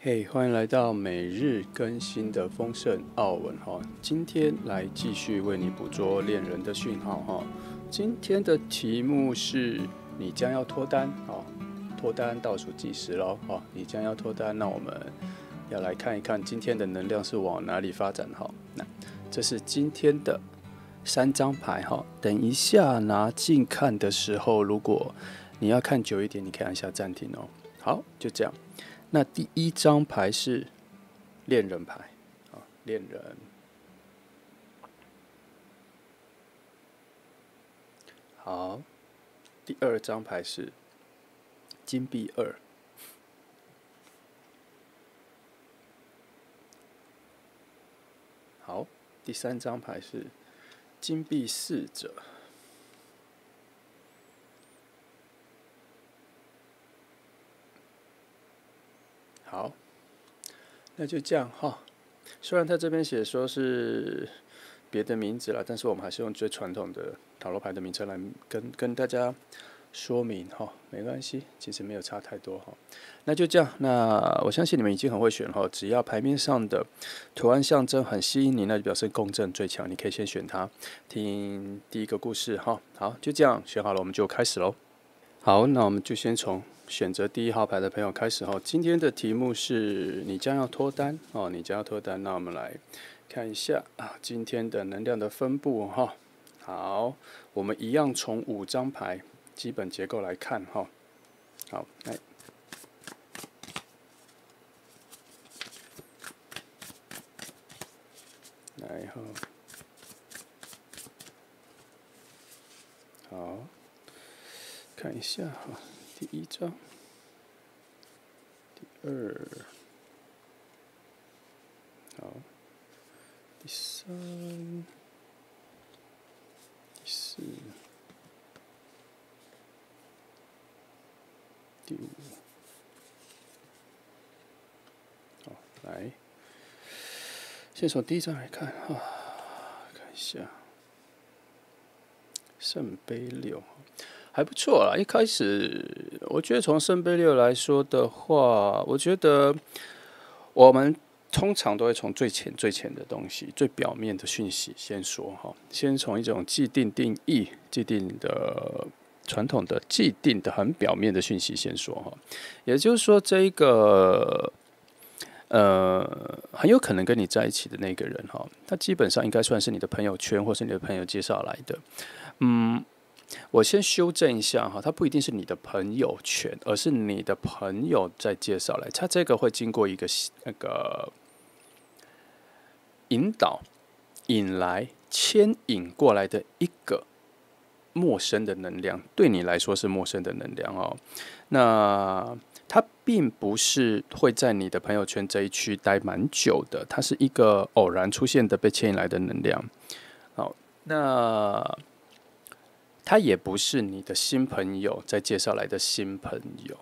嘿，欢迎来到每日更新的丰盛奥文哈。今天来继续为你捕捉恋人的讯号哈。今天的题目是你将要脱单哦，脱单倒数计时咯哦，你将要脱单，那我们要来看一看今天的能量是往哪里发展哈。那这是今天的3张牌哈。等一下拿近看的时候，如果你要看久一点，你可以按下暂停哦。好，就这样。那第一张牌是恋人牌啊，恋人。好，第二张牌是金币2。好，第三张牌是金币4者。好，那就这样哈。虽然他这边写说是别的名字啦，但是我们还是用最传统的塔罗牌的名称来跟大家说明哈，没关系，其实没有差太多哈。那就这样，那我相信你们已经很会选哈，只要牌面上的图案象征很吸引你，那就表示共振最强，你可以先选它。听第一个故事哈，好，就这样选好了，我们就开始喽。好，那我们就先从选择第1号牌的朋友开始哈。今天的题目是你将要脱单哦，你将要脱单。那我们来看一下啊，今天的能量的分布哈。好，我们一样从5张牌基本结构来看哈。好，来哈。好，看一下哈，第1张，第2，好，第3，第4，第5。好，来，先从第1张来看哈，看一下圣杯6。还不错啦，一开始我觉得从圣杯6来说的话，我觉得我们通常都会从最浅的东西、最表面的讯息先说哈，先从一种既定定义、既定的传统的、既定的很表面的讯息先说哈。也就是说，这一个很有可能跟你在一起的那个人哈，他基本上应该算是你的朋友圈或是你的朋友介绍来的，我先修正一下哈，它不一定是你的朋友圈，而是你的朋友在介绍来，它这个会经过一个那个引导、引来、牵引过来的一个陌生的能量，对你来说是陌生的能量哦。那它并不是会在你的朋友圈这一区待蛮久的，它是一个偶然出现的被牵引来的能量。好，那他也不是你的新朋友再介绍来的新朋友，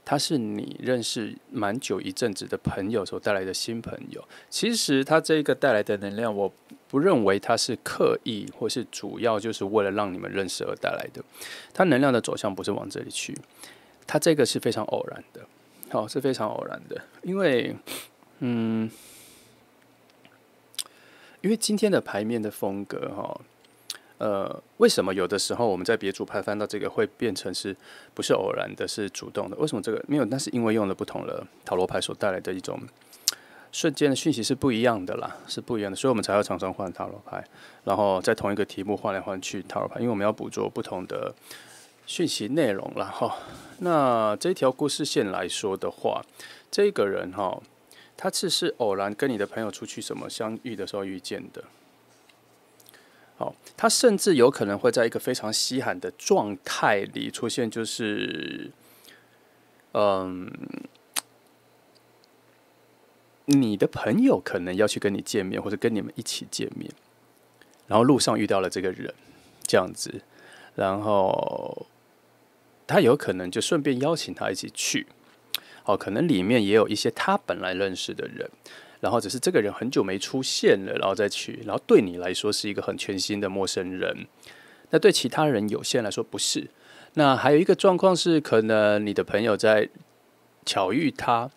他是你认识蛮久一阵子的朋友所带来的新朋友。其实他这个带来的能量，我不认为他是刻意或是主要就是为了让你们认识而带来的。他能量的走向不是往这里去，他这个是非常偶然的，好，是非常偶然的，因为今天的牌面的风格哈。为什么有的时候我们在别组牌翻到这个会变成是不是偶然的，是主动的？为什么这个没有？那是因为用了不同的塔罗牌所带来的一种瞬间的讯息是不一样的啦，是不一样的，所以我们才要常常换塔罗牌，然后在同一个题目换来换去塔罗牌，因为我们要捕捉不同的讯息内容啦哈。那这条故事线来说的话，这个人哈，他是偶然跟你的朋友出去什么相遇的时候遇见的。好，他甚至有可能会在一个非常稀罕的状态里出现，就是你的朋友可能要去跟你见面，或者跟你们一起见面，然后路上遇到了这个人，这样子，然后他有可能就顺便邀请他一起去，可能里面也有一些他本来认识的人。然后只是这个人很久没出现了，然后再去，然后对你来说是一个很全新的陌生人，那对其他人有些人来说不是。那还有一个状况是，可能你的朋友在巧遇他，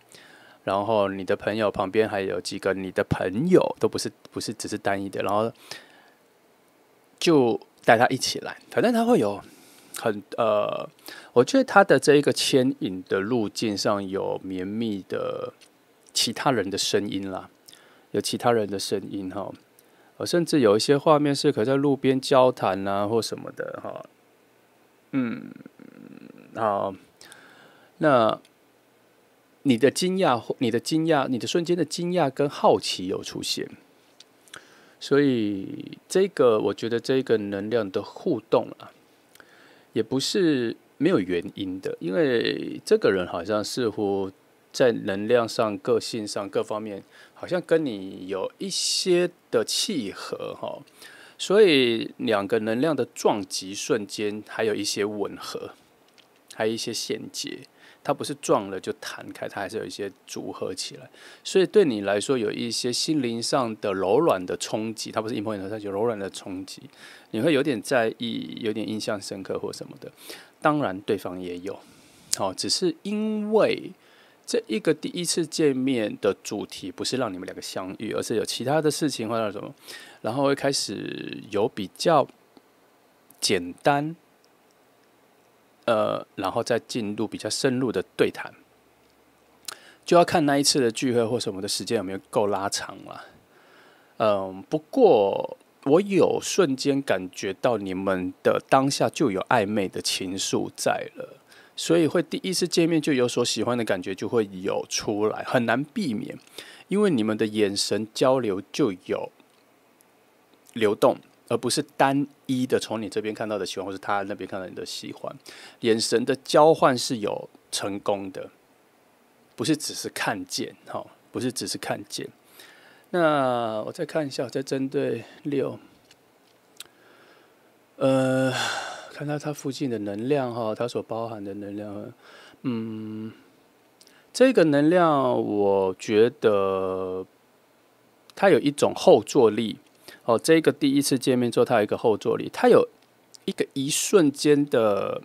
然后你的朋友旁边还有几个你的朋友，都不是只是单一的，然后就带他一起来，反正他会有我觉得他的这一个牵引的路径上有绵密的其他人的声音啦，有其他人的声音哈，甚至有一些画面是可在路边交谈啊或什么的哈，好，那你的惊讶、你的瞬间的惊讶跟好奇有出现，所以这个我觉得这个能量的互动啊，也不是没有原因的，因为这个人好像似乎在能量上、个性上各方面，好像跟你有一些的契合哈，所以两个能量的撞击瞬间还有一些吻合，还有一些衔接。它不是撞了就弹开，它还是有一些组合起来，所以对你来说有一些心灵上的柔软的冲击，它不是硬碰硬，它有柔软的冲击，你会有点在意，有点印象深刻或什么的。当然对方也有，只是因为这一个第一次见面的主题不是让你们两个相遇，而是有其他的事情或者什么，然后会开始有比较简单。然后再进入比较深入的对谈，就要看那一次的聚会或什么的时间有没有够拉长了。不过我有瞬间感觉到你们的当下就有暧昧的情愫在了，所以会第一次见面就有所喜欢的感觉就会有出来，很难避免，因为你们的眼神交流就有流动。而不是单一的从你这边看到的喜欢，或是他那边看到你的喜欢，眼神的交换是有成功的，不是只是看见，不是只是看见。那我再看一下，我再针对6，看到它附近的能量哈，它所包含的能量，这个能量我觉得它有一种后坐力。这个第一次见面之后，它有一个后坐力，它有一瞬间的，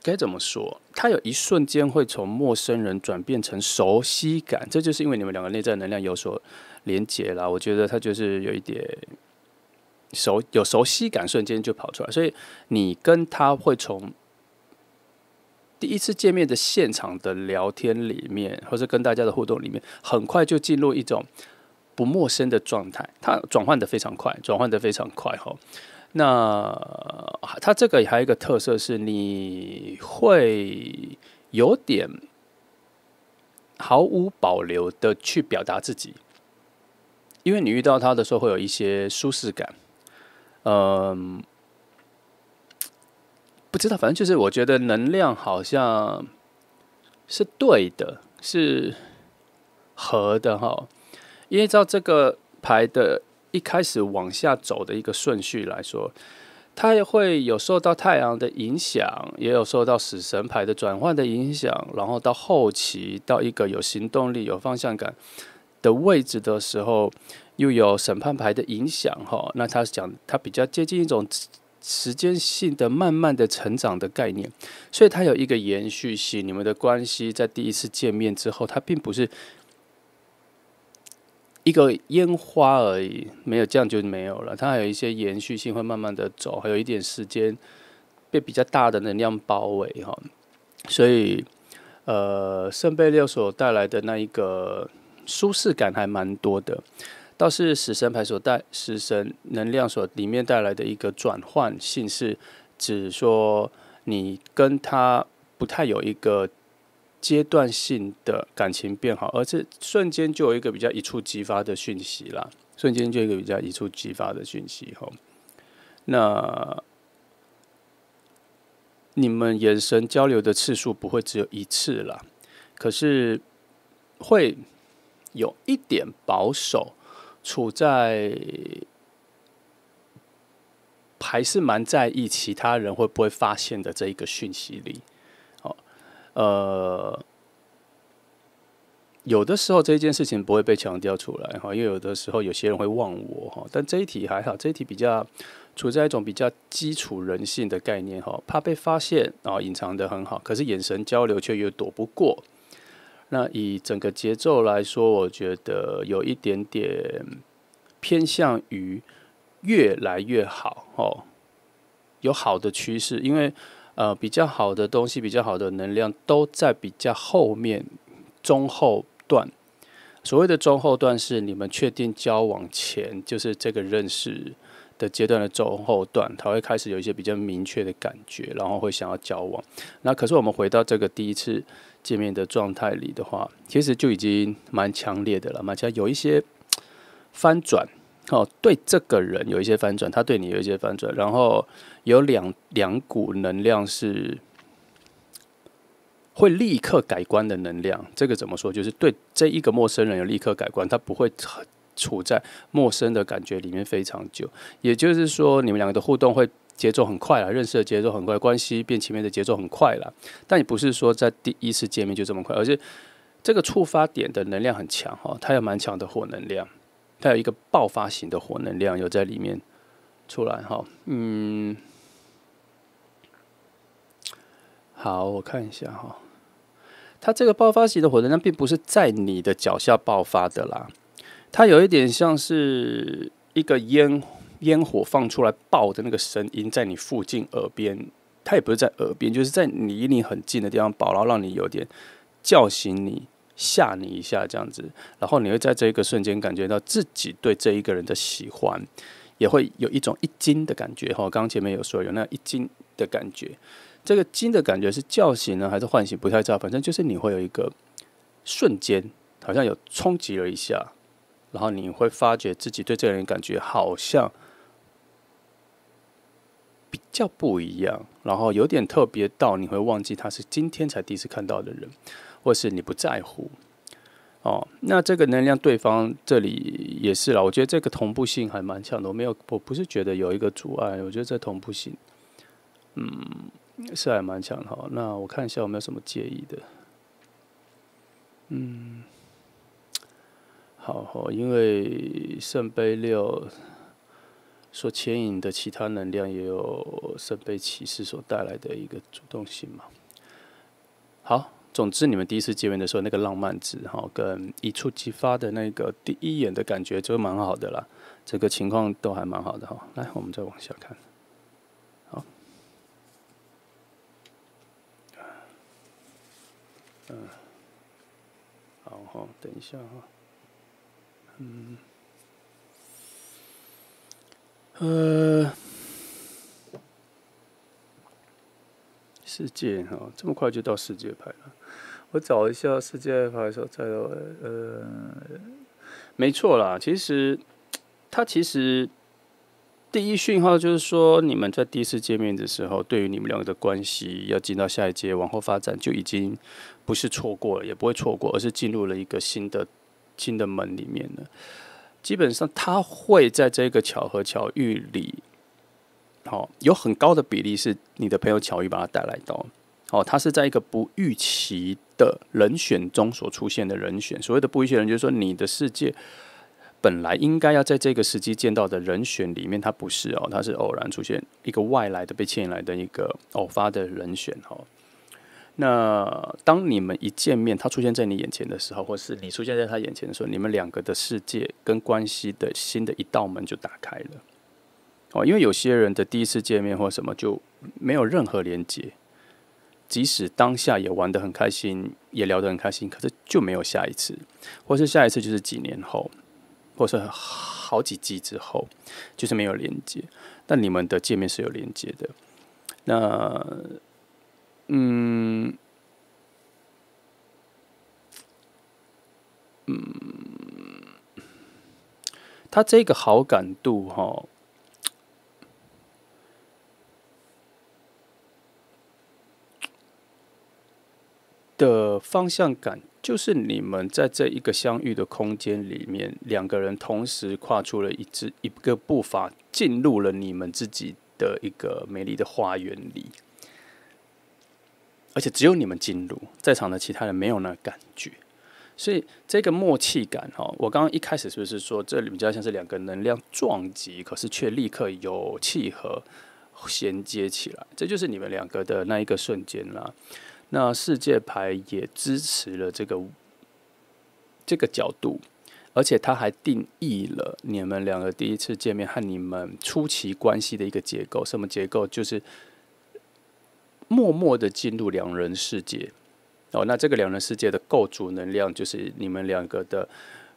该怎么说？它有一瞬间会从陌生人转变成熟悉感，这就是因为你们两个内在能量有所连结啦。我觉得它就是有一点熟悉感，瞬间就跑出来，所以你跟他会从第一次见面的现场的聊天里面，或者跟大家的互动里面，很快就进入一种不陌生的状态，它转换的非常快，那它这个还有一个特色是，你会有点毫无保留的去表达自己，因为你遇到他的时候会有一些舒适感。不知道，反正就是我觉得能量好像是对的，是合的哈。因为照这个牌的一开始往下走的一个顺序来说，它也会有受到太阳的影响，也有受到死神牌的转换的影响，然后到后期到一个有行动力、有方向感的位置的时候，又有审判牌的影响哈。那它讲它比较接近一种时间性的慢慢的成长的概念，所以它有一个延续性。你们的关系在第一次见面之后，它并不是一个烟花而已，没有这样就没有了。它还有一些延续性，会慢慢的走，还有一点时间被比较大的能量包围哈。所以，圣杯6所带来的那一个舒适感还蛮多的，倒是死神牌死神能量所里面带来的一个转换性是指说你跟他不太有一个阶段性的感情变好，而是瞬间就有一个比较一触即发的讯息啦，瞬间就有一个比较一触即发的讯息吼。那你们眼神交流的次数不会只有一次啦，可是会有一点保守，处在还是蛮在意其他人会不会发现的这一个讯息里。有的时候这件事情不会被强调出来哈，因为有的时候有些人会忘我哈，但这一题还好，这一题比较处在一种比较基础人性的概念哈，怕被发现，然后隐藏得很好，可是眼神交流却又躲不过。那以整个节奏来说，我觉得有一点点偏向于越来越好哦，有好的趋势，因为比较好的东西、比较好的能量都在比较后面中后段。所谓的中后段是你们确定交往前，就是这个认识的阶段的中后段，他会开始有一些比较明确的感觉，然后会想要交往。那可是我们回到这个第一次见面的状态里的话，其实就已经蛮强烈的了，蛮强，有一些翻转。哦，对这个人有一些翻转，他对你有一些翻转，然后有两股能量是会立刻改观的能量。这个怎么说？就是对这一个陌生人有立刻改观，他不会处在陌生的感觉里面非常久。也就是说，你们两个的互动会节奏很快啦，认识的节奏很快，关系变亲密的节奏很快啦。但也不是说在第一次见面就这么快，而是这个触发点的能量很强哈，它有蛮强的火能量。它有一个爆发型的火能量有在里面出来哈，好，我看一下哈，它这个爆发型的火能量并不是在你的脚下爆发的啦，它有一点像是一个烟火放出来爆的那个声音在你附近耳边，它也不是在耳边，就是在离你很近的地方爆，然后让你有点叫醒你。吓你一下这样子，然后你会在这一个瞬间感觉到自己对这一个人的喜欢，也会有一种一惊的感觉哈。刚刚前面有说有那一惊的感觉，这个惊的感觉是叫醒呢还是唤醒不太知道，反正就是你会有一个瞬间好像有冲击了一下，然后你会发觉自己对这个人感觉好像比较不一样，然后有点特别到你会忘记他是今天才第一次看到的人。或是你不在乎哦，那这个能量对方这里也是啦，我觉得这个同步性还蛮强的。我不是觉得有一个阻碍，我觉得这同步性，是还蛮强的哈。那我看一下有没有什么介意的，好，因为圣杯六所牵引的其他能量，也有圣杯骑士所带来的一个主动性嘛。好。总之，你们第一次见面的时候，那个浪漫值哈，跟一触即发的那个第一眼的感觉就蛮好的啦，这个情况都还蛮好的哈。来，我们再往下看，好，好哈，等一下哈，世界哈，这么快就到世界牌了。我找一下世界牌的时候，再到没错啦。其实它第一讯号就是说，你们在第一次见面的时候，对于你们两个的关系要进到下一阶，往后发展就已经不是错过了，也不会错过，而是进入了一个新的门里面了。基本上，它会在这个巧合巧遇里。有很高的比例是你的朋友巧遇把他带来到，他是在一个不预期的人选中所出现的人选。所谓的不预期人，就是说你的世界本来应该要在这个时机见到的人选里面，它不是哦，它是偶然出现一个外来的被牵引来的一个偶发的人选哦。那当你们一见面，他出现在你眼前的时候，或是你出现在他眼前的时候，你们两个的世界跟关系的新的一道门就打开了。因为有些人的第一次见面或什么就没有任何连结，即使当下也玩得很开心，也聊得很开心，可是就没有下一次，或是下一次就是几年后，或是好几季之后，就是没有连接。但你们的见面是有连接的。那，他这个好感度哈。的方向感就是你们在这一个相遇的空间里面，两个人同时跨出了一个步伐，进入了你们自己的一个美丽的花园里，而且只有你们进入，在场的其他人没有那感觉，所以这个默契感我刚刚一开始是不是说这里比较像是两个能量撞击，可是却立刻有契合衔接起来，这就是你们两个的那一个瞬间啦。那世界牌也支持了这个角度，而且它还定义了你们两个第一次见面和你们初期关系的一个结构。什么结构？就是默默的进入两人世界。那这个两人世界的构筑能量，就是你们两个的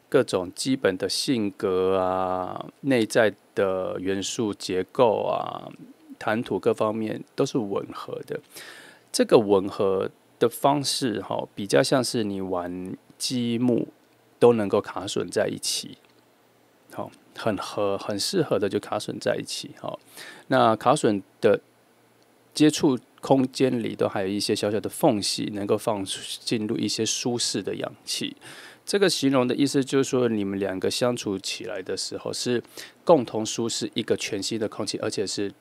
各种基本的性格啊、内在的元素结构啊、谈吐各方面都是吻合的。这个吻合的方式比较像是你玩积木都能够卡榫在一起，很适合的就卡榫在一起。那卡榫的接触空间里都还有一些小小的缝隙，能够放进入一些舒适的氧气。这个形容的意思就是说，你们两个相处起来的时候是共同舒适一个全新的空气，而且是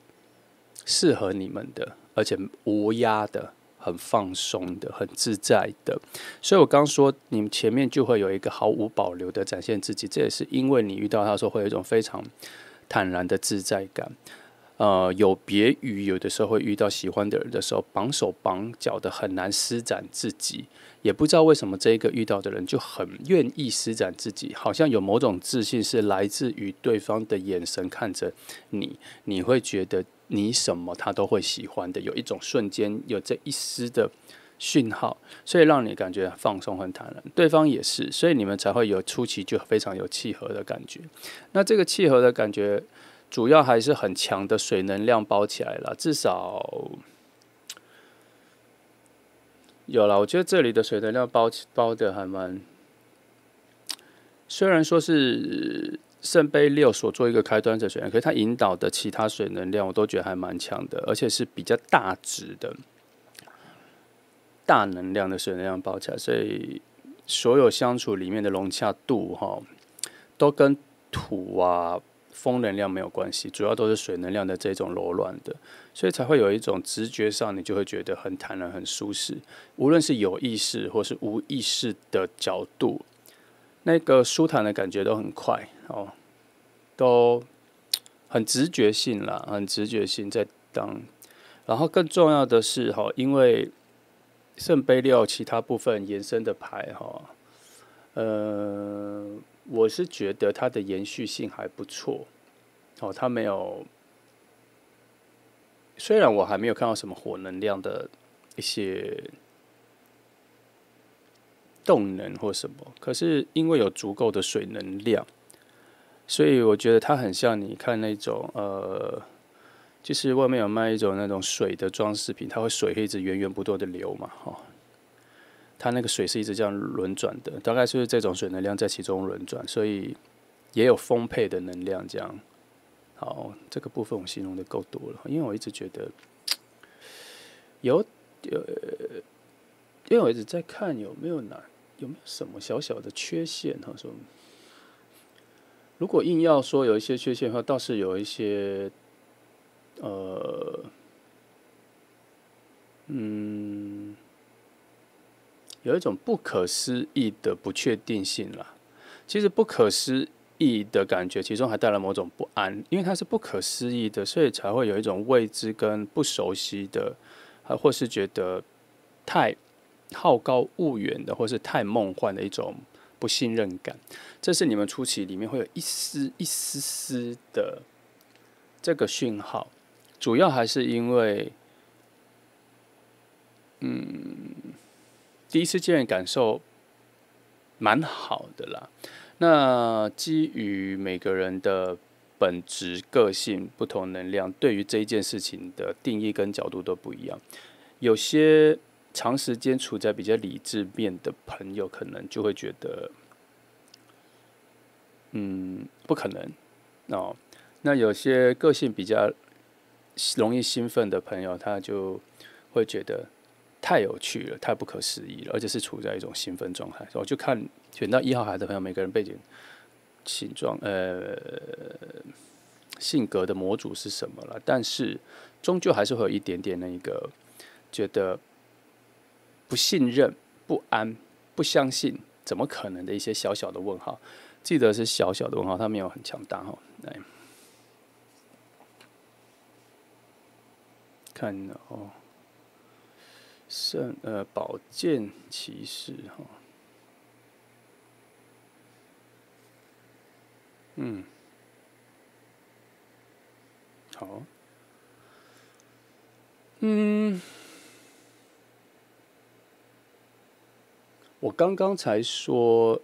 适合你们的，而且无压的，很放松的，很自在的。所以我刚说，你们前面就会有一个毫无保留的展现自己，这也是因为你遇到他的时候会有一种非常坦然的自在感。有别于有的时候会遇到喜欢的人的时候，绑手绑脚的很难施展自己，也不知道为什么这一个遇到的人就很愿意施展自己，好像有某种自信是来自于对方的眼神看着你，你会觉得你什么他都会喜欢的，有一种瞬间有这一丝的讯号，所以让你感觉放松很坦然，对方也是，所以你们才会有初期就非常有契合的感觉。那这个契合的感觉主要还是很强的水能量包起来了，至少有了。我觉得这里的水能量包的还蛮，虽然说是圣杯6所做一个开端的水能量，可是它引导的其他水能量我都觉得还蛮强的，而且是比较大值的大能量的水能量包起来，所以所有相处里面的融洽度都跟土啊风能量没有关系，主要都是水能量的这种柔软的，所以才会有一种直觉上你就会觉得很坦然很舒适，无论是有意识或是无意识的角度，那个舒坦的感觉都很快都很直觉性啦，很直觉性在当。然后更重要的是因为圣杯6其他部分延伸的牌我是觉得它的延续性还不错，它没有，虽然我还没有看到什么火能量的一些动能或什么，可是因为有足够的水能量，所以我觉得它很像你看那种就是外面有卖一种那种水的装饰品，它会水会一直源源不断的流嘛，它那个水是一直这样轮转的，大概就是这种水能量在其中轮转，所以也有丰沛的能量这样。好，这个部分我形容的够多了，因为我一直觉得因为我一直在看有没有什么小小的缺陷说如果硬要说有一些缺陷的话，倒是有一些有一种不可思议的不确定性啦。其实不可思议的感觉，其中还带来某种不安，因为它是不可思议的，所以才会有一种未知跟不熟悉的，或是觉得太好高骛远的，或是太梦幻的一种不信任感。这是你们初期里面会有一丝丝的这个讯号，主要还是因为第一次见面感受蛮好的啦。那基于每个人的本质、个性、不同能量，对于这一件事情的定义跟角度都不一样。有些长时间处在比较理智面的朋友，可能就会觉得，不可能那有些个性比较容易兴奋的朋友，他就会觉得太有趣了，太不可思议了，而且是处在一种兴奋状态。我就看选到1号牌的朋友，每个人背景、形状、性格的模组是什么了，但是终究还是会有一点点那个觉得不信任、不安、不相信怎么可能的一些小小的问号，记得是小小的问号，它没有很强大哈。来看哦，宝剑骑士哈，好，我刚刚才说，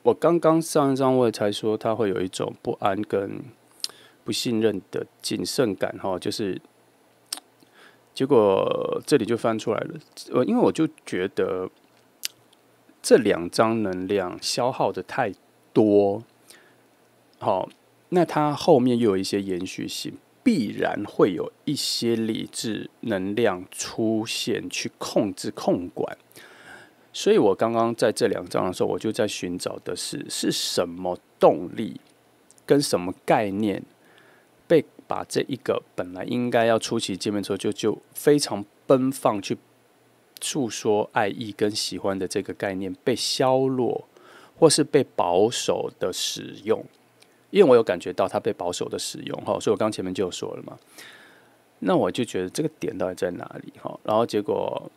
我刚刚上一张位才说，他会有一种不安跟不信任的谨慎感哈，就是结果这里就翻出来了。因为我就觉得这2张能量消耗的太多，好，那它后面又有一些延续性，必然会有一些理智能量出现去控制控管。所以我刚刚在这2章的时候，我就在寻找的是什么动力跟什么概念被把这一个本来应该要初期见面之后就非常奔放去诉说爱意跟喜欢的这个概念被削弱，或是被保守的使用。因为我有感觉到它被保守的使用，所以我刚前面就有说了嘛。那我就觉得这个点到底在哪里？然后结果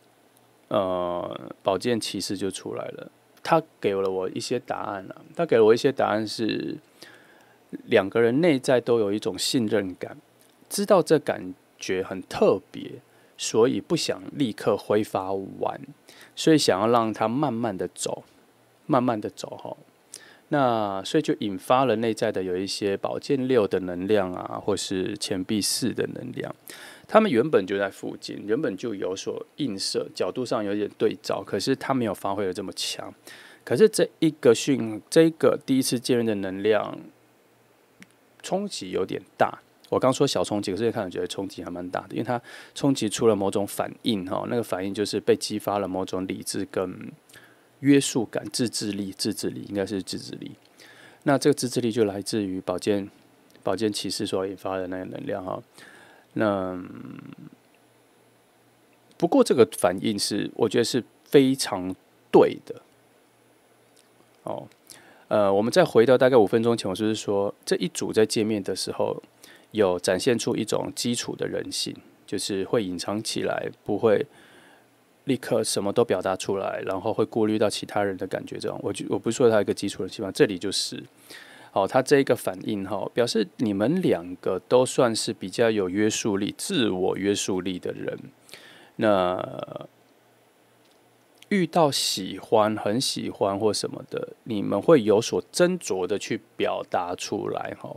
宝剑骑士就出来了，他给了我一些答案了。他给了我一些答案是，2个人内在都有一种信任感，知道这感觉很特别，所以不想立刻挥发完，所以想要让它慢慢的走，慢慢的走哈。那所以就引发了内在的有一些宝剑6的能量啊，或是钱币4的能量。他们原本就在附近，原本就有所映射，角度上有点对照，可是他没有发挥的这么强。可是这一个第一次见面的能量冲击有点大。我刚说小冲击，可是看了觉得冲击还蛮大的，因为它冲击出了某种反应哈，那个反应就是被激发了某种理智跟约束感、自制力应该是自制力。那这个自制力就来自于宝剑骑士所引发的那个能量哈。那不过这个反应是我觉得是非常对的哦。我们再回到大概5分钟前，我就是说这一组在见面的时候有展现出一种基础的人性，就是会隐藏起来，不会立刻什么都表达出来，然后会顾虑到其他人的感觉。这种我不是说他一个基础的地方，这里就是好，他这一个反应哈，表示你们2个都算是比较有约束力、自我约束力的人。那遇到喜欢、很喜欢或什么的，你们会有所斟酌的去表达出来哈。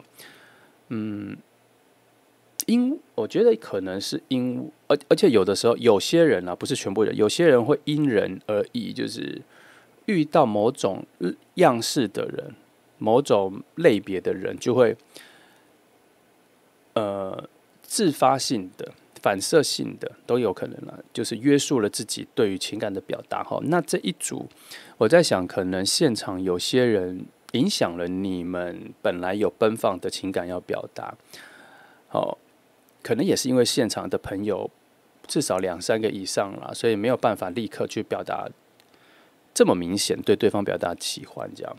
我觉得可能是而且有的时候有些人啊，不是全部人，有些人会因人而异，就是遇到某种样式的人、某种类别的人，就会自发性的、反射性的都有可能啦，就是约束了自己对于情感的表达哈。那这一组，我在想，可能现场有些人影响了你们本来有奔放的情感要表达，好。可能也是因为现场的朋友至少2、3个以上啦，所以没有办法立刻去表达这么明显对对方表达喜欢这样。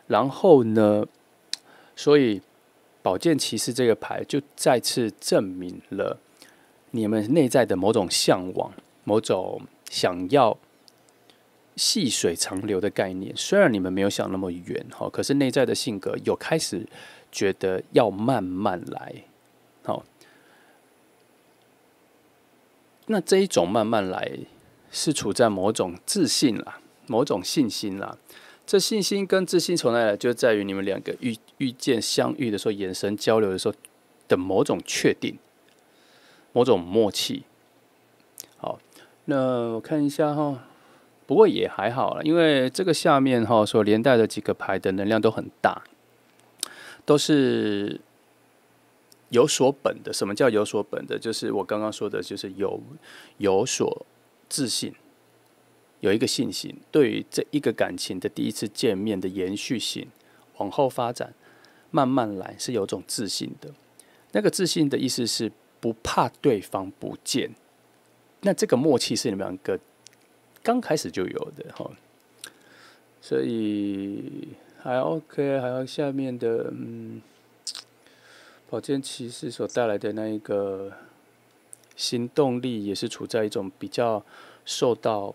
然后呢，所以宝剑骑士这个牌就再次证明了你们内在的某种向往，某种想要细水长流的概念。虽然你们没有想那么远，可是内在的性格有开始觉得要慢慢来。好，那这一种慢慢来是处在某种自信啦，某种信心啦。这信心跟自信从哪来？就在于你们2个遇见相遇的时候，眼神交流的时候的某种确定，某种默契。好，那我看一下哈，不过也还好啦，因为这个下面哈所连带的几个牌的能量都很大，都是有所本的。什么叫有所本的？就是我刚刚说的，就是有所自信，有一个信心，对于这一个感情的第一次见面的延续性，往后发展，慢慢来，是有种自信的。那个自信的意思是不怕对方不见。那这个默契是你们2个刚开始就有的哈。所以还 OK， 还有下面的宝剑骑士所带来的那一个行动力，也是处在一种比较受到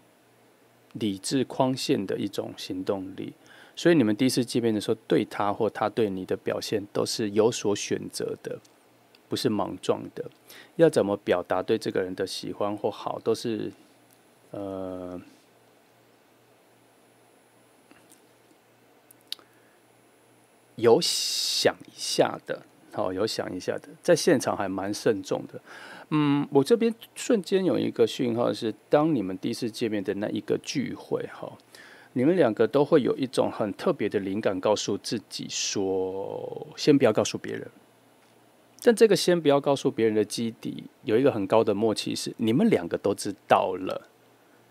理智框限的一种行动力。所以你们第一次见面的时候，对他或他对你的表现都是有所选择的，不是莽撞的。要怎么表达对这个人的喜欢或好，都是有想一下的，有想一下的，在现场还蛮慎重的。我这边瞬间有一个讯号是，当你们第一次见面的那一个聚会，你们两个都会有一种很特别的灵感，告诉自己说，先不要告诉别人。但这个先不要告诉别人的基底，有一个很高的默契是，你们两个都知道了，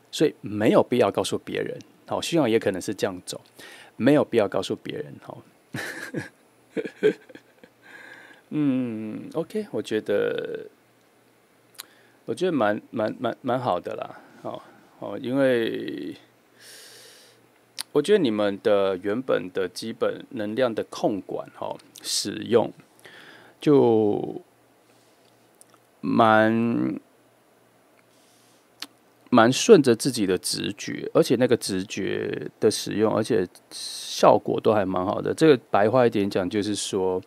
所以没有必要告诉别人。讯号也可能是这样走，没有必要告诉别人。OK， 我觉得蛮好的啦。因为我觉得你们的原本的基本能量的控管使用就蛮顺着自己的直觉，而且那个直觉的使用，而且效果都还蛮好的。这个白话一点讲，就是说，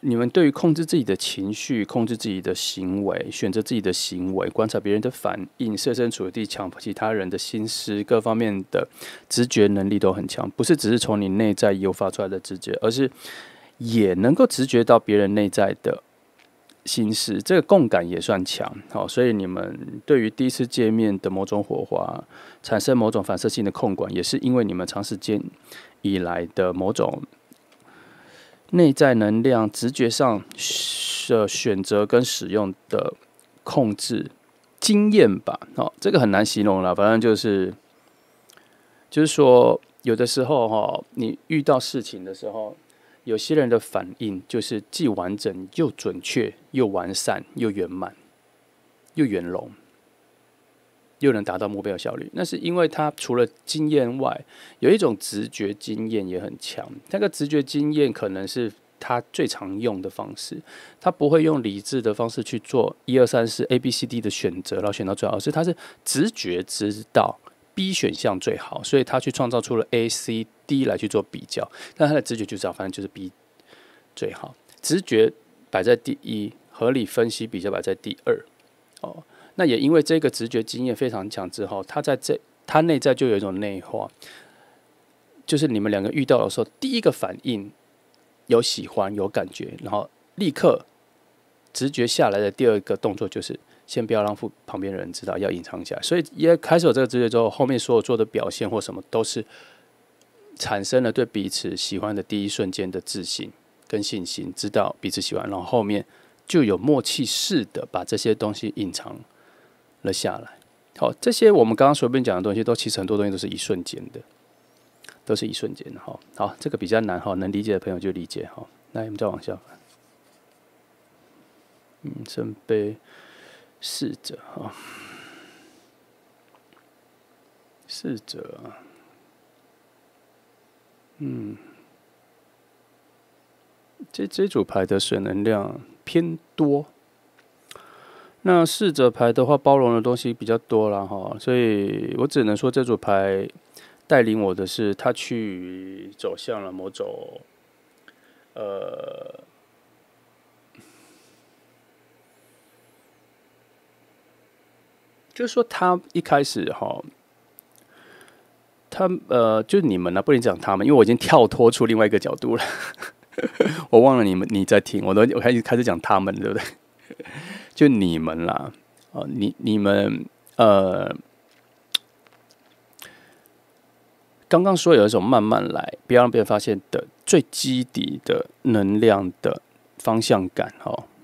你们对于控制自己的情绪、控制自己的行为、选择自己的行为、观察别人的反应、设身处地抢其他人的心思，各方面的直觉能力都很强。不是只是从你内在诱发出来的直觉，而是也能够直觉到别人内在的心思，这个共感也算强。所以你们对于第一次见面的某种火花，产生某种反射性的控管，也是因为你们长时间以来的某种内在能量、直觉上的选择跟使用的控制经验吧。这个很难形容啦，反正就是说，有的时候你遇到事情的时候，有些人的反应就是既完整又准确又完善又圆满又圆融，又能达到目标的效率。那是因为他除了经验外，有一种直觉经验也很强。那个直觉经验可能是他最常用的方式，他不会用理智的方式去做1、2、3、4 ABCD 的选择，然后选到最好，而是他是直觉知道 B 选项最好，所以他去创造出了 A、C、D 来去做比较。但他的直觉就知道，反正就是 B 最好。直觉摆在第一，合理分析比较摆在第二。那也因为这个直觉经验非常强之后，他内在就有一种内化，就是你们两个遇到的时候，第一个反应有喜欢有感觉，然后立刻直觉下来的第二个动作就是先不要让旁边的人知道，要隐藏起来。所以也开始有这个直觉之后，后面所有做的表现或什么都是产生了对彼此喜欢的第一瞬间的自信跟信心，知道彼此喜欢，然后后面就有默契式的把这些东西隐藏了下来。这些我们刚刚随便讲的东西，其实很多东西都是一瞬间的，都是一瞬间的。好，这个比较难，能理解的朋友就理解。那我们再往下看。圣杯侍者，侍者，这组牌的水能量偏多。那侍者牌的话，包容的东西比较多啦，所以我只能说这组牌带领我的是，他去走向了某种就是说他一开始就是你们呢，不能讲他们，因为我已经跳脱出另外一个角度了。我忘了你在听，我开始讲他们，对不对？就你们啦，你们刚刚说有一种慢慢来，不要让别人发现的最基底的能量的方向感，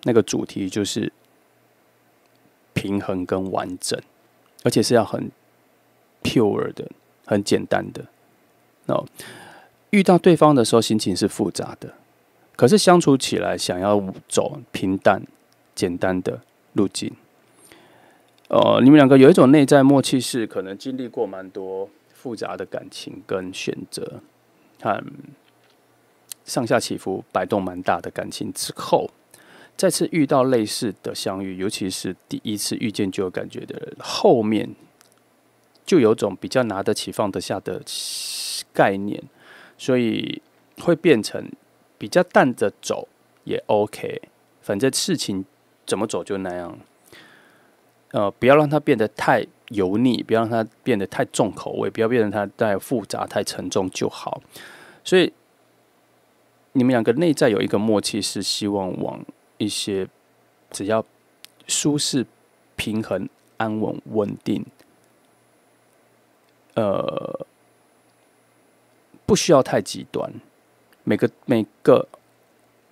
那个主题就是平衡跟完整，而且是要很 pure 的，很简单的。遇到对方的时候，心情是复杂的，可是相处起来想要走平淡、简单的路径。你们两个有一种内在默契，是可能经历过蛮多复杂的感情跟选择，和上下起伏、摆动蛮大的感情之后，再次遇到类似的相遇，尤其是第一次遇见就有感觉的人，后面就有种比较拿得起放得下的概念，所以会变成比较淡着走也 OK， 反正事情怎么走就那样。不要让它变得太油腻，不要让它变得太重口味，不要变得它太复杂、太沉重就好。所以你们两个内在有一个默契，是希望往一些只要舒适、平衡、安稳、稳定，不需要太极端，每个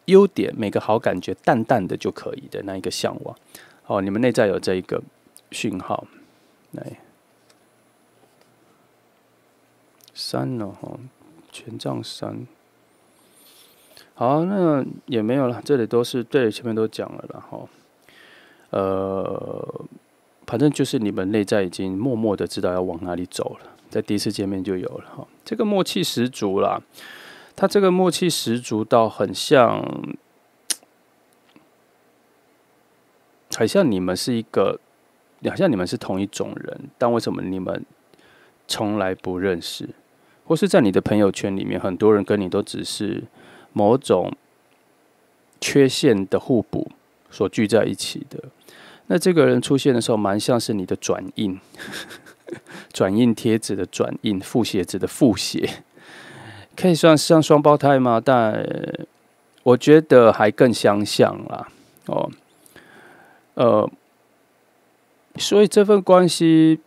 优点、每个好感觉，淡淡的就可以的那一个向往。哦，你们内在有这一个讯号，来3了哈，权杖3。好，那也没有了，这里都是对，前面都讲了啦哈。反正就是你们内在已经默默的知道要往哪里走了，在第一次见面就有了哈，这个默契十足啦。他这个默契十足到很像你们是好像你们是同一种人，但为什么你们从来不认识？或是在你的朋友圈里面，很多人跟你都只是某种缺陷的互补所聚在一起的。那这个人出现的时候，蛮像是你的转印，转印贴纸的转印，复写纸的复写，可以算像双胞胎吗？但我觉得还更相像啦。所以这份关系，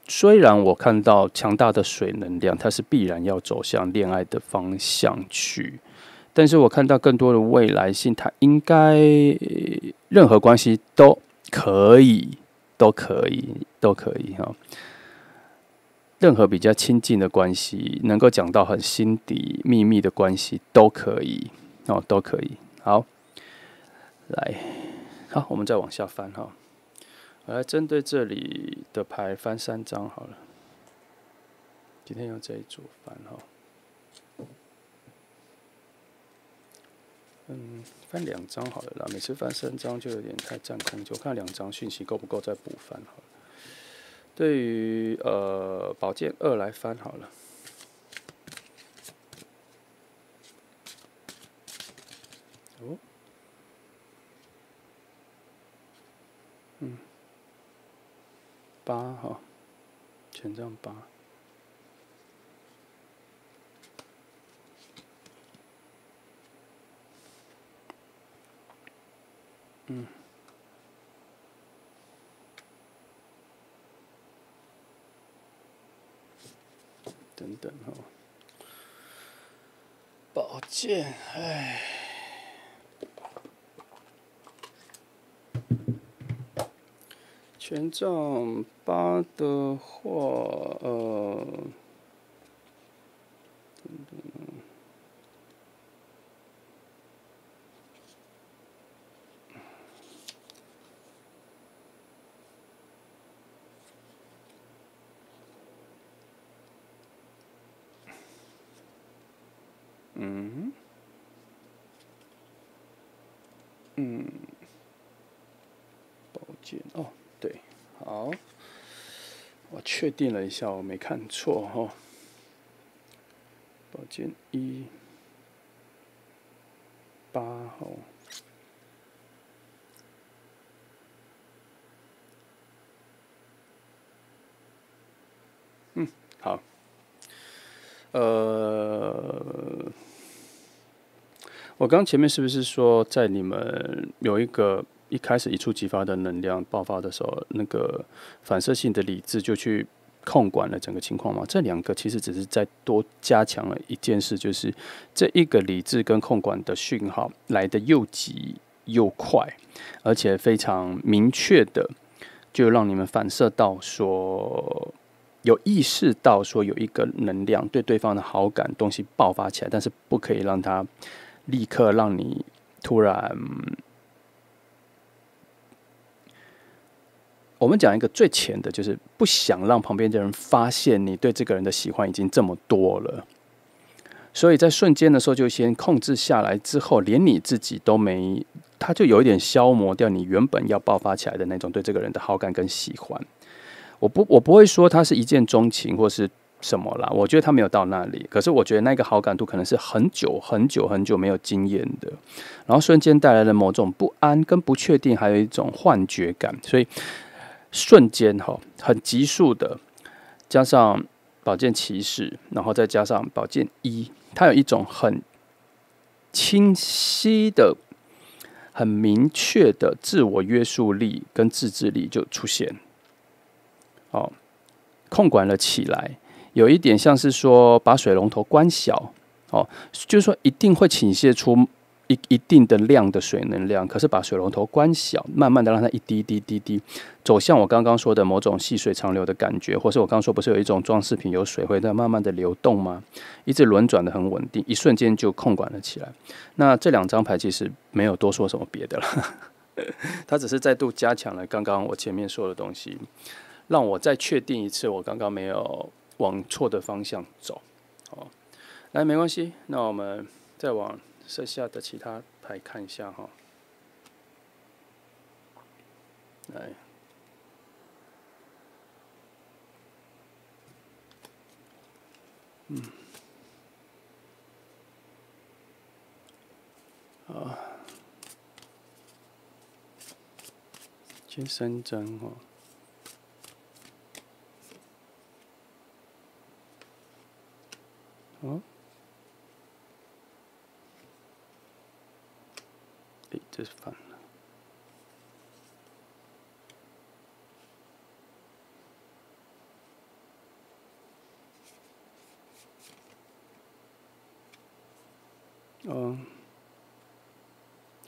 虽然我看到强大的水能量，它是必然要走向恋爱的方向去，但是我看到更多的未来性，它应该任何关系都可以哈。任何比较亲近的关系，能够讲到很心底秘密的关系都可以哦，都可以。好，好，我们再往下翻哈。我来针对这里的牌翻3张好了。今天用这一组翻哈。翻2张好了啦，每次翻3张就有点太占空间，我看2张讯息够不够再补翻好了。对于宝剑2来翻好了。哦8哈，权杖8。等等哈，宝剑，哎，权杖8的话，宝剑哦，对，好，我确定了一下，我没看错哈。宝剑1、8号。好，我刚前面是不是说，在你们有一个一开始一触即发的能量爆发的时候，那个反射性的理智就去控管了整个情况嘛？这2个其实只是再多加强了一件事，就是这一个理智跟控管的讯号来得又急又快，而且非常明确的，就让你们反射到说。有意识到说有一个能量对对方的好感东西爆发起来，但是不可以让它立刻让你突然我们讲一个最浅的，就是不想让旁边的人发现你对这个人的喜欢已经这么多了，所以在瞬间的时候就先控制下来，之后连你自己都没，他就有一点消磨掉你原本要爆发起来的那种对这个人的好感跟喜欢。我不会说他是一见钟情或是什么啦，我觉得他没有到那里，可是我觉得那个好感度可能是很久很久很久没有经验的，然后瞬间带来了某种不安跟不确定，还有一种幻觉感，所以瞬间很急速的，加上宝剑骑士，然后再加上宝剑一，它有一种很清晰的、很明确的自我约束力跟自制力就出现，控管了起来，有一点像是说把水龙头关小，就是说一定会倾泻出一定的量的水能量，可是把水龙头关小，慢慢的让它一滴滴滴滴走向我刚刚说的某种细水长流的感觉，或是我刚刚说不是有一种装饰品有水会在慢慢的流动吗？一直轮转的很稳定，一瞬间就控管了起来。那这2张牌其实没有多说什么别的了，它只是再度加强了刚刚我前面说的东西，让我再确定一次我刚刚没有往错的方向走。来，没关系，那我们再往剩下的其他牌看一下哈。来，先3张哈。这是反了。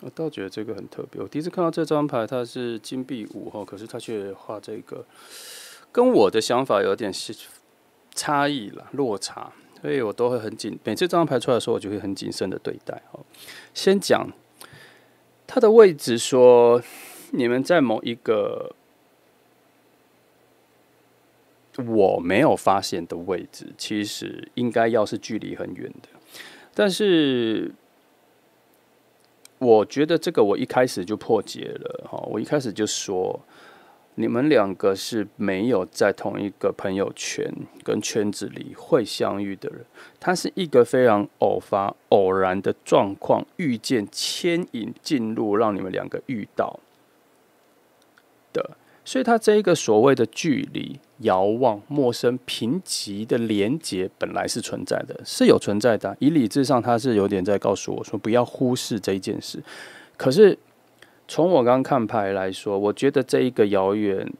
我倒觉得这个很特别。我第一次看到这张牌，它是金币5可是它却画这个，跟我的想法有点差异啦，落差，所以我都会很谨，每次这张牌出来的时候，我就会很谨慎的对待。先讲它的位置，说你们在某一个我没有发现的位置，其实应该要是距离很远的，但是我觉得这个我一开始就破解了，我一开始就说，你们2个是没有在同一个朋友圈跟圈子里会相遇的人，它是一个非常偶然的状况，遇见牵引进入，让你们2个遇到的，所以它这一个所谓的距离、遥望、陌生、贫瘠的连结，本来是存在的，是有存在的。以理智上，它是有点在告诉我说，不要忽视这一件事。可是从我刚看牌来说，我觉得这一个遥远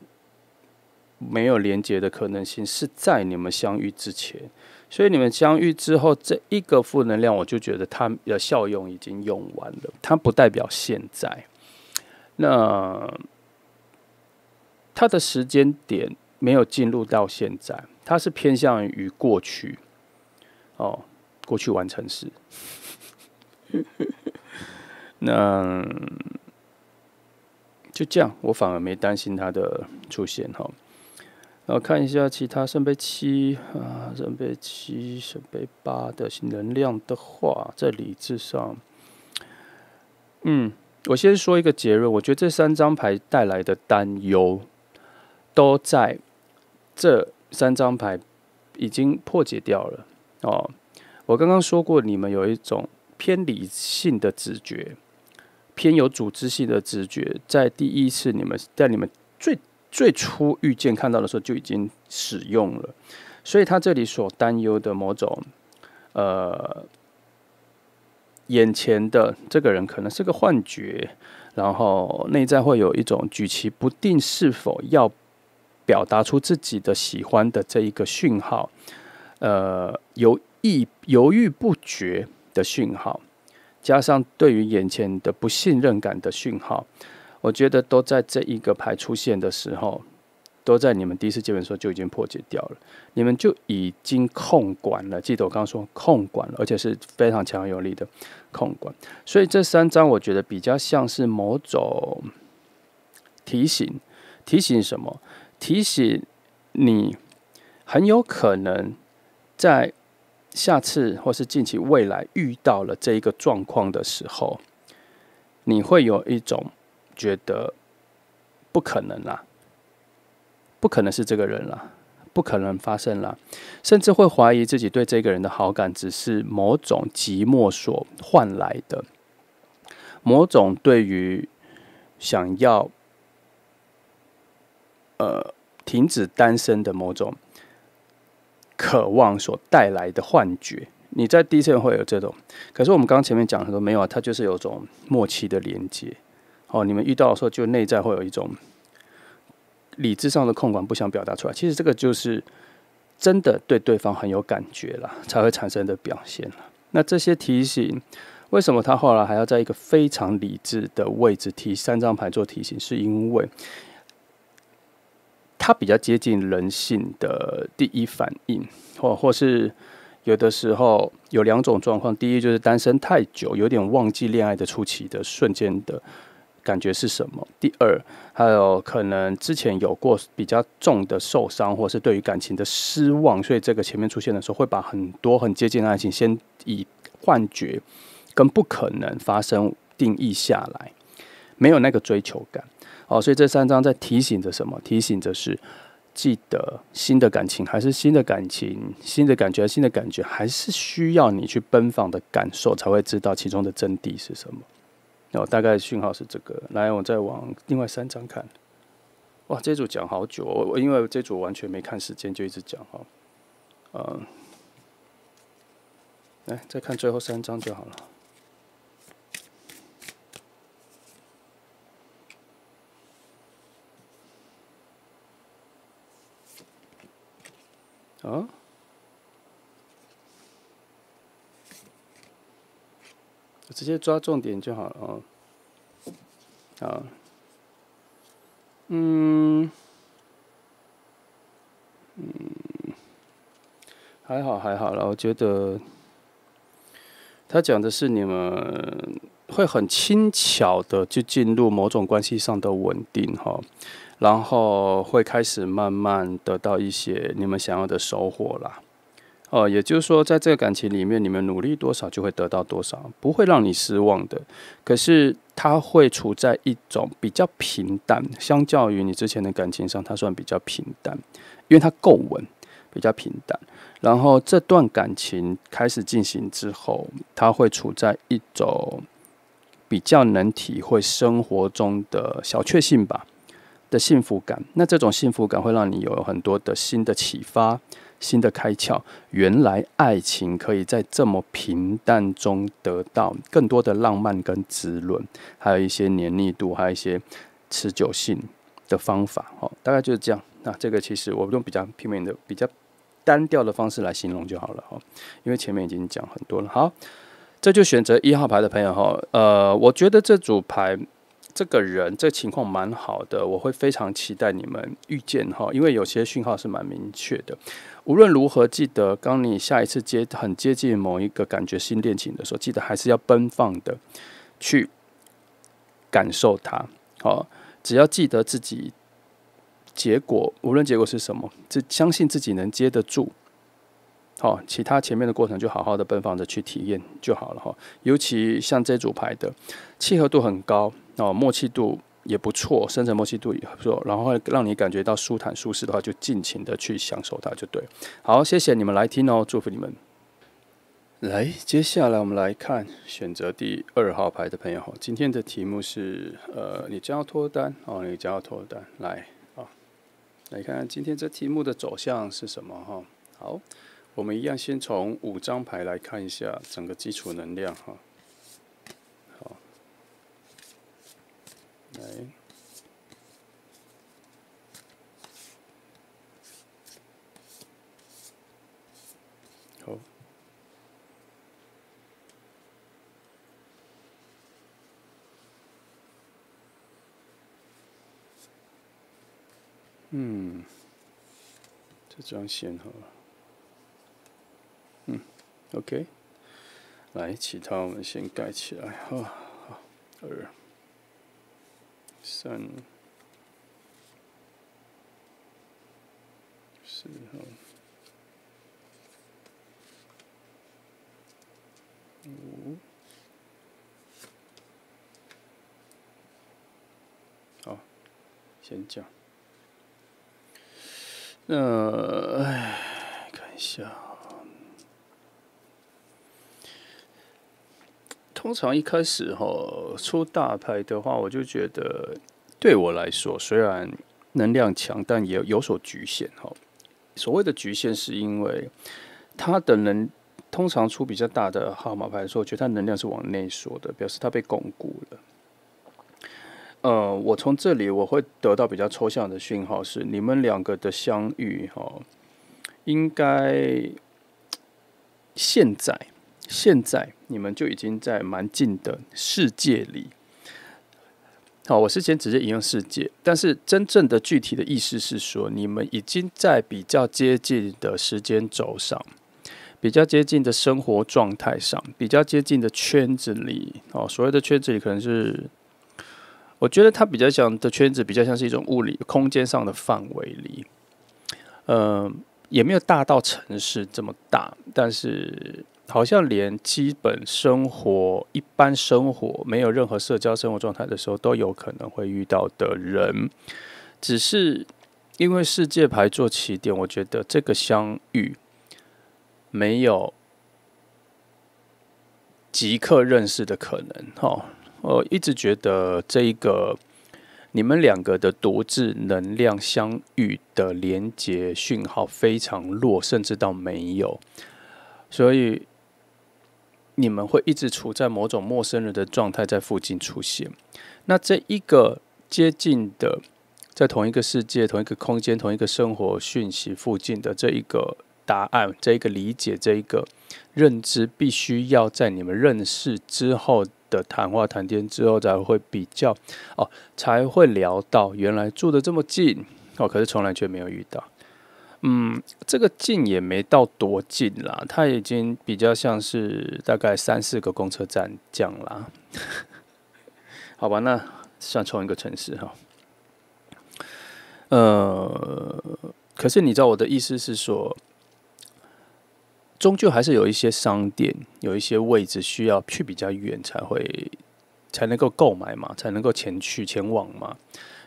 没有连结的可能性是在你们相遇之前，所以你们相遇之后，这一个负能量，我就觉得它的效用已经用完了，它不代表现在。那它的时间点没有进入到现在，它是偏向于过去，过去完成时。那就这样，我反而没担心它的出现哈。然后看一下其他圣杯7圣杯7、圣杯8的能量的话，在理智上，我先说一个结论，我觉得这3张牌带来的担忧，都在这3张牌已经破解掉了我刚刚说过，你们有一种偏理性的直觉，偏有组织性的直觉，在第一次在你们最初遇见看到的时候就已经使用了，所以他这里所担忧的某种眼前的这个人可能是个幻觉，然后内在会有一种举棋不定，是否要表达出自己的喜欢的这一个讯号，犹豫不决的讯号，加上对于眼前的不信任感的讯号，我觉得都在这一个牌出现的时候，都在你们第一次见面的时候就已经破解掉了，你们就已经控管了。记得我刚刚说控管了，而且是非常强有力的控管。所以这3张我觉得比较像是某种提醒，提醒什么？提醒你很有可能在下次或是近期未来遇到了这一个状况的时候，你会有一种觉得不可能啦，不可能是这个人啦，不可能发生啦，甚至会怀疑自己对这个人的好感只是某种寂寞所换来的，某种对于想要停止单身的某种渴望所带来的幻觉。你在第一次会有这种，可是我们刚刚前面讲很多没有啊，它就是有种默契的连接。哦，你们遇到的时候，就内在会有一种理智上的控管不想表达出来，其实这个就是真的对对方很有感觉了，才会产生的表现了。那这些提醒，为什么他后来还要在一个非常理智的位置提3张牌做提醒？是因为它比较接近人性的第一反应，或是有的时候有2种状况：第一就是单身太久，有点忘记恋爱的初期的瞬间的感觉是什么；第二，还有可能之前有过比较重的受伤，或是对于感情的失望，所以这个前面出现的时候，会把很多很接近的爱情先以幻觉跟不可能发生定义下来，没有那个追求感。所以这3张在提醒着什么？提醒着是记得新的感情还是新的感情，新的感觉新的感觉，还是需要你去奔放的感受，才会知道其中的真谛是什么。大概讯号是这个。来，我再往另外3张看。哇，这组讲好久哦，因为这组完全没看时间，就一直讲哈。来，再看最后3张就好了。直接抓重点就好了哦。好，还好啦，我觉得他讲的是你们会很轻巧的就进入某种关系上的稳定哈，然后会开始慢慢得到一些你们想要的收获啦。也就是说，在这个感情里面，你们努力多少就会得到多少，不会让你失望的。可是，它会处在一种比较平淡，相较于你之前的感情上，它算比较平淡，因为它够稳，比较平淡。然后，这段感情开始进行之后，它会处在一种比较能体会生活中的小确幸吧的幸福感。那这种幸福感会让你有很多的新的启发。新的开窍，原来爱情可以在这么平淡中得到更多的浪漫跟滋润，还有一些黏腻度，还有一些持久性的方法。大概就是这样。那这个其实我用比较平面的、比较单调的方式来形容就好了，因为前面已经讲很多了。好，这就选择1号牌的朋友我觉得这组牌。这个人这情况蛮好的，我会非常期待你们遇见因为有些讯号是蛮明确的。无论如何，记得当你下一次很接近某一个感觉新恋情的时候，记得还是要奔放的去感受它。只要记得自己结果，无论结果是什么，相信自己能接得住。其他前面的过程就好好的奔放着去体验就好了尤其像这组牌的契合度很高默契度也不错，深层默契度也不错，然后会让你感觉到舒坦舒适的话，就尽情的去享受它就对了。好，谢谢你们来听祝福你们。来，接下来我们来看选择第2号牌的朋友今天的题目是你将要脱单你将要脱单。来看看今天这题目的走向是什么好。我们一样先从5张牌来看一下整个基础能量好，来，好，这张先OK， 来，其他我们先盖起来2、3。先讲。看一下。通常一开始出大牌的话，我就觉得对我来说，虽然能量强，但也有所局限所谓的局限，是因为它的通常出比较大的号码牌的时候，我觉得它能量是往内缩的，表示它被巩固了。我从这里我会得到比较抽象的讯号是，你们两个的相遇应该现在你们就已经在蛮近的世界里。好，我是先直接引用世界，但是真正的具体的意思是说，你们已经在比较接近的时间轴上，比较接近的生活状态上，比较接近的圈子里。所谓的圈子里，可能是我觉得它比较像的圈子，比较像是一种物理空间上的范围里。也没有大到城市这么大，但是好像连基本生活、一般生活没有任何社交生活状态的时候，都有可能会遇到的人。只是因为世界牌做起点，我觉得这个相遇没有即刻认识的可能。我一直觉得这一个你们两个的独自能量相遇的连结讯号非常弱，甚至到没有，所以你们会一直处在某种陌生人的状态在附近出现。那这一个接近的，在同一个世界、同一个空间、同一个生活讯息附近的这一个答案、这一个理解、这一个认知，必须要在你们认识之后的谈话谈天之后才会比较才会聊到原来住得这么近可是从来却没有遇到。这个近也没到多近啦，它已经比较像是大概3-4个公车站这样啦。好吧，那算同一个城市可是你知道我的意思是说，终究还是有一些商店，有一些位置需要去比较远才能够购买嘛，才能够前往嘛。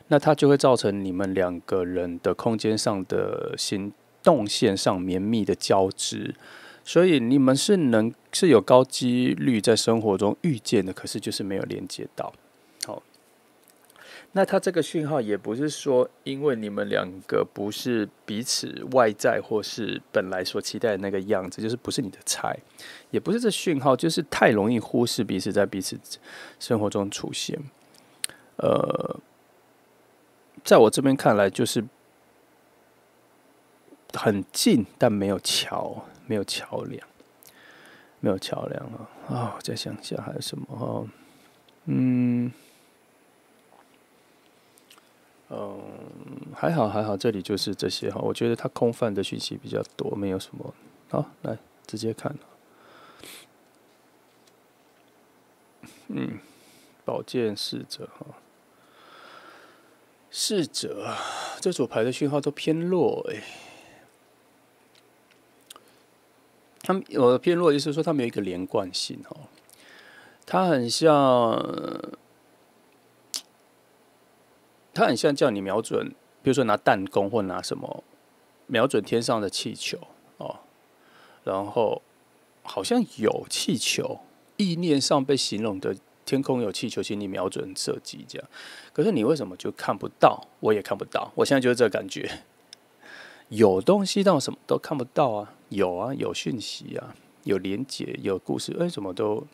那它就会造成你们两个人的空间上的行动线上绵密的交织，所以你们是有高几率在生活中遇见的，可是就是没有连接到。那它这个讯号也不是说因为你们两个不是彼此外在或是本来所期待的那个样子，就是不是你的菜，也不是这讯号就是太容易忽视彼此在彼此生活中出现。在我这边看来，就是很近，但没有桥梁，我再想一下还有什么还好，这里就是这些我觉得它空泛的讯息比较多，没有什么。好，来直接看。宝剑侍者侍者这组牌的讯号都偏弱我的偏弱的意思是说，它没有一个连贯性它很像叫你瞄准，比如说拿弹弓或拿什么瞄准天上的气球然后好像有气球，意念上被形容的天空有气球，请你瞄准射击这样。可是你为什么就看不到？我也看不到，我现在就是这个感觉。有东西，但我什么都看不到啊。有讯息啊，有连结，有故事，什么都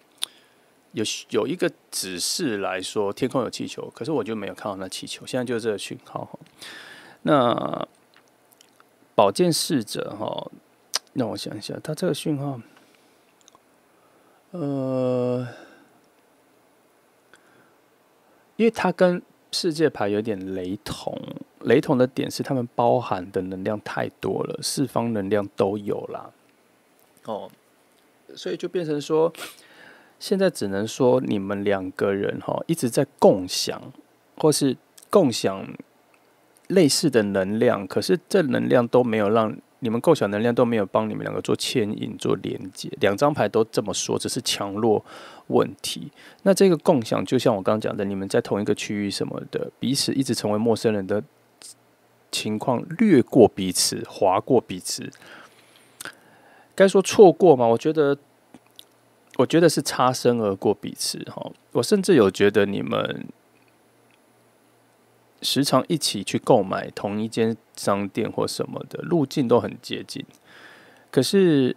有一个指示来说天空有气球，可是我就没有看到那气球。现在就是这个讯号。那宝剑侍者让我想一下，他这个讯号，因为它跟世界牌有点雷同的点是，他们包含的能量太多了，四方能量都有啦。所以就变成说，现在只能说你们两个人一直在共享，或是共享类似的能量，可是这能量都没有让你们构想能量都没有帮你们两个做牵引、做连接，两张牌都这么说，只是强弱问题。那这个共享，就像我刚刚讲的，你们在同一个区域什么的，彼此一直成为陌生人的情况，略过彼此，划过彼此，该说错过吗？我觉得是擦身而过彼此哈。我甚至有觉得你们时常一起去购买同一间商店或什么的，路径都很接近，可是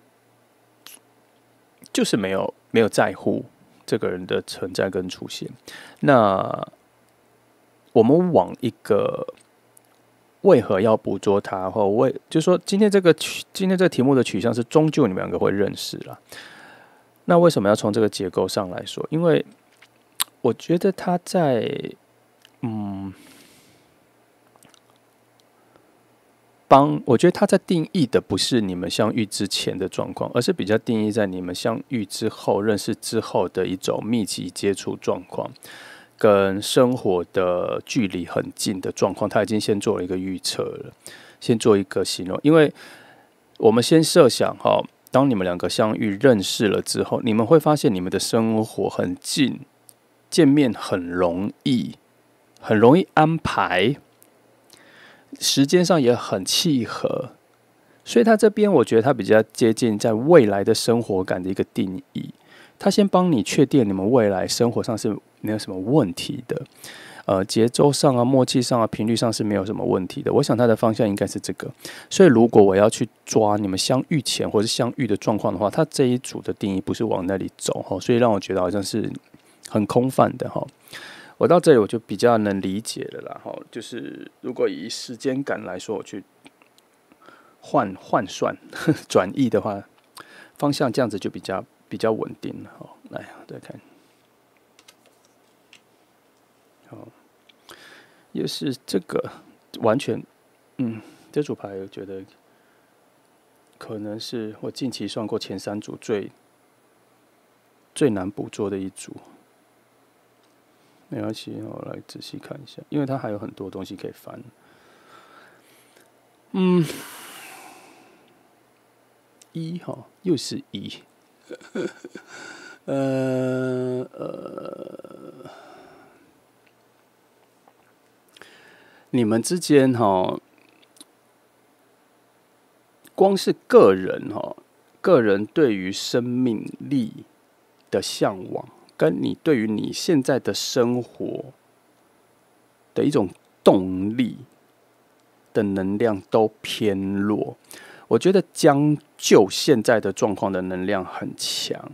就是没有在乎这个人的存在跟出现。那我们往一个为何要捕捉他，或就是说今天这个题目的取向是终究你们两个会认识了。那为什么要从这个结构上来说？因为我觉得他在我觉得他在定义的不是你们相遇之前的状况，而是比较定义在你们相遇之后、认识之后的一种密集接触状况，跟生活的距离很近的状况。他已经先做了一个预测了，先做一个形容。因为我们先设想哈，当你们两个相遇、认识了之后，你们会发现你们的生活很近，见面很容易，很容易安排。时间上也很契合，所以他这边我觉得他比较接近在未来的生活感的一个定义。他先帮你确定你们未来生活上是没有什么问题的，节奏上啊、默契上啊、频率上是没有什么问题的。我想他的方向应该是这个。所以如果我要去抓你们相遇前或是相遇的状况的话，他这一组的定义不是往那里走，所以让我觉得好像是很空泛的哈。我到这里我就比较能理解了啦，就是如果以时间感来说，我去换算转译的话，方向这样子就比较稳定了。好，来再看，好，又是这个完全，这组牌我觉得可能是我近期算过前3组最难捕捉的一组。没关系，我来仔细看一下，因为它还有很多东西可以翻。一哈，又是一，你们之间哈，光是个人对于生命力的向往，跟你对于你现在的生活的一种动力的能量都偏弱。我觉得将就现在的状况的能量很强，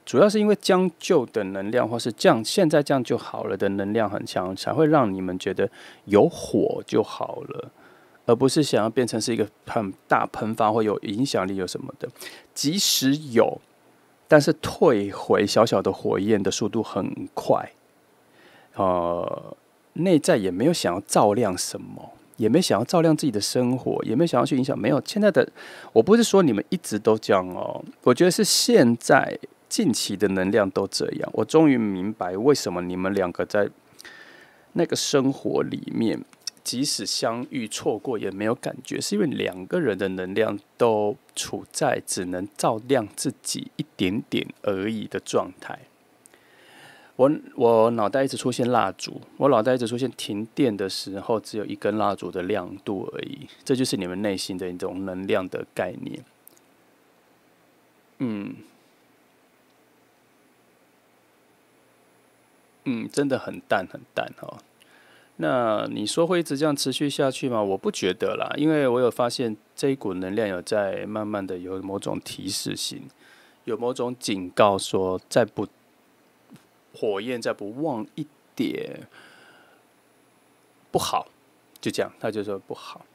主要是因为将就的能量，或是现在这样就好了的能量很强，才会让你们觉得有火就好了，而不是想要变成是一个很大喷发或有影响力有什么的。即使有，但是退回小小的火焰的速度很快，内在也没有想要照亮什么。也没想要照亮自己的生活，也没想要去影响。没有，现在的我不是说你们一直都这样哦，我觉得是现在近期的能量都这样。我终于明白为什么你们两个在那个生活里面，即使相遇错过也没有感觉，是因为两个人的能量都处在只能照亮自己一点点而已的状态。我脑袋一直出现蜡烛，我脑袋一直出现停电的时候，只有一根蜡烛的亮度而已。这就是你们内心的一种能量的概念。真的很淡很淡哦。那你说会一直这样持续下去吗？我不觉得啦，因为我有发现这一股能量有在慢慢的有某种提示性，有某种警告说火焰再不旺一点不好，就这样，他就说不好。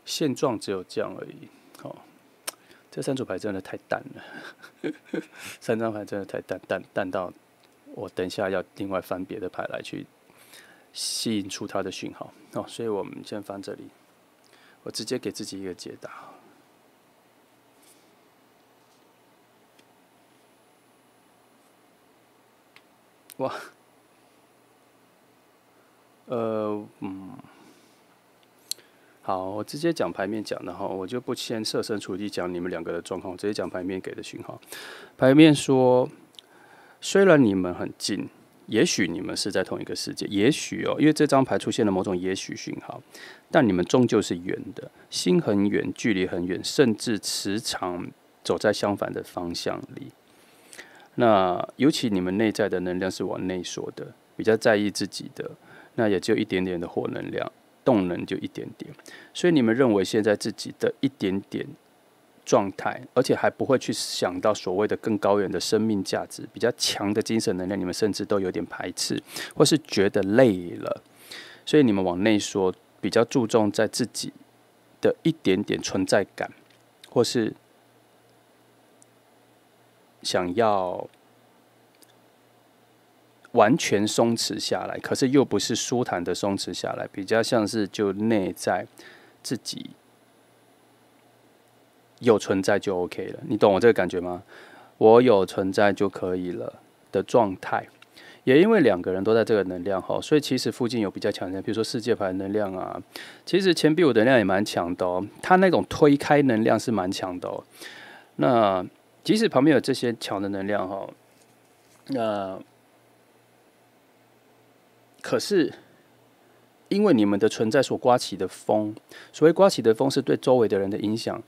现状只有这样而已。这3组牌真的太淡了，3张牌真的太淡到我等一下要另外翻别的牌来去吸引出它的讯号。所以我们先翻这里，我直接给自己一个解答。哇，好，我直接讲牌面讲的哈，我就不先设身处地讲你们两个的状况，直接讲牌面给的讯号。牌面说，虽然你们很近，也许你们是在同一个世界，也许因为这张牌出现了某种也许讯号，但你们终究是远的，心很远，距离很远，甚至磁场走在相反的方向里。那尤其你们内在的能量是往内缩的，比较在意自己的，那也就一点点的火能量。动能就一点点，所以你们认为现在自己的一点点状态，而且还不会去想到所谓的更高远的生命价值、比较强的精神能量，你们甚至都有点排斥，或是觉得累了，所以你们往内说，比较注重在自己的一点点存在感，或是想要完全松弛下来，可是又不是舒坦的松弛下来，比较像是就内在自己有存在就 OK 了，你懂我这个感觉吗？我有存在就可以了的状态。也因为两个人都在这个能量哈，所以其实附近有比较强的，比如说世界牌能量啊，其实钱币五能量也蛮强的哦，它那种推开能量是蛮强的哦。那即使旁边有这些强的能量哈，那可是，因为你们的存在所刮起的风，所谓刮起的风是对周围的人的影响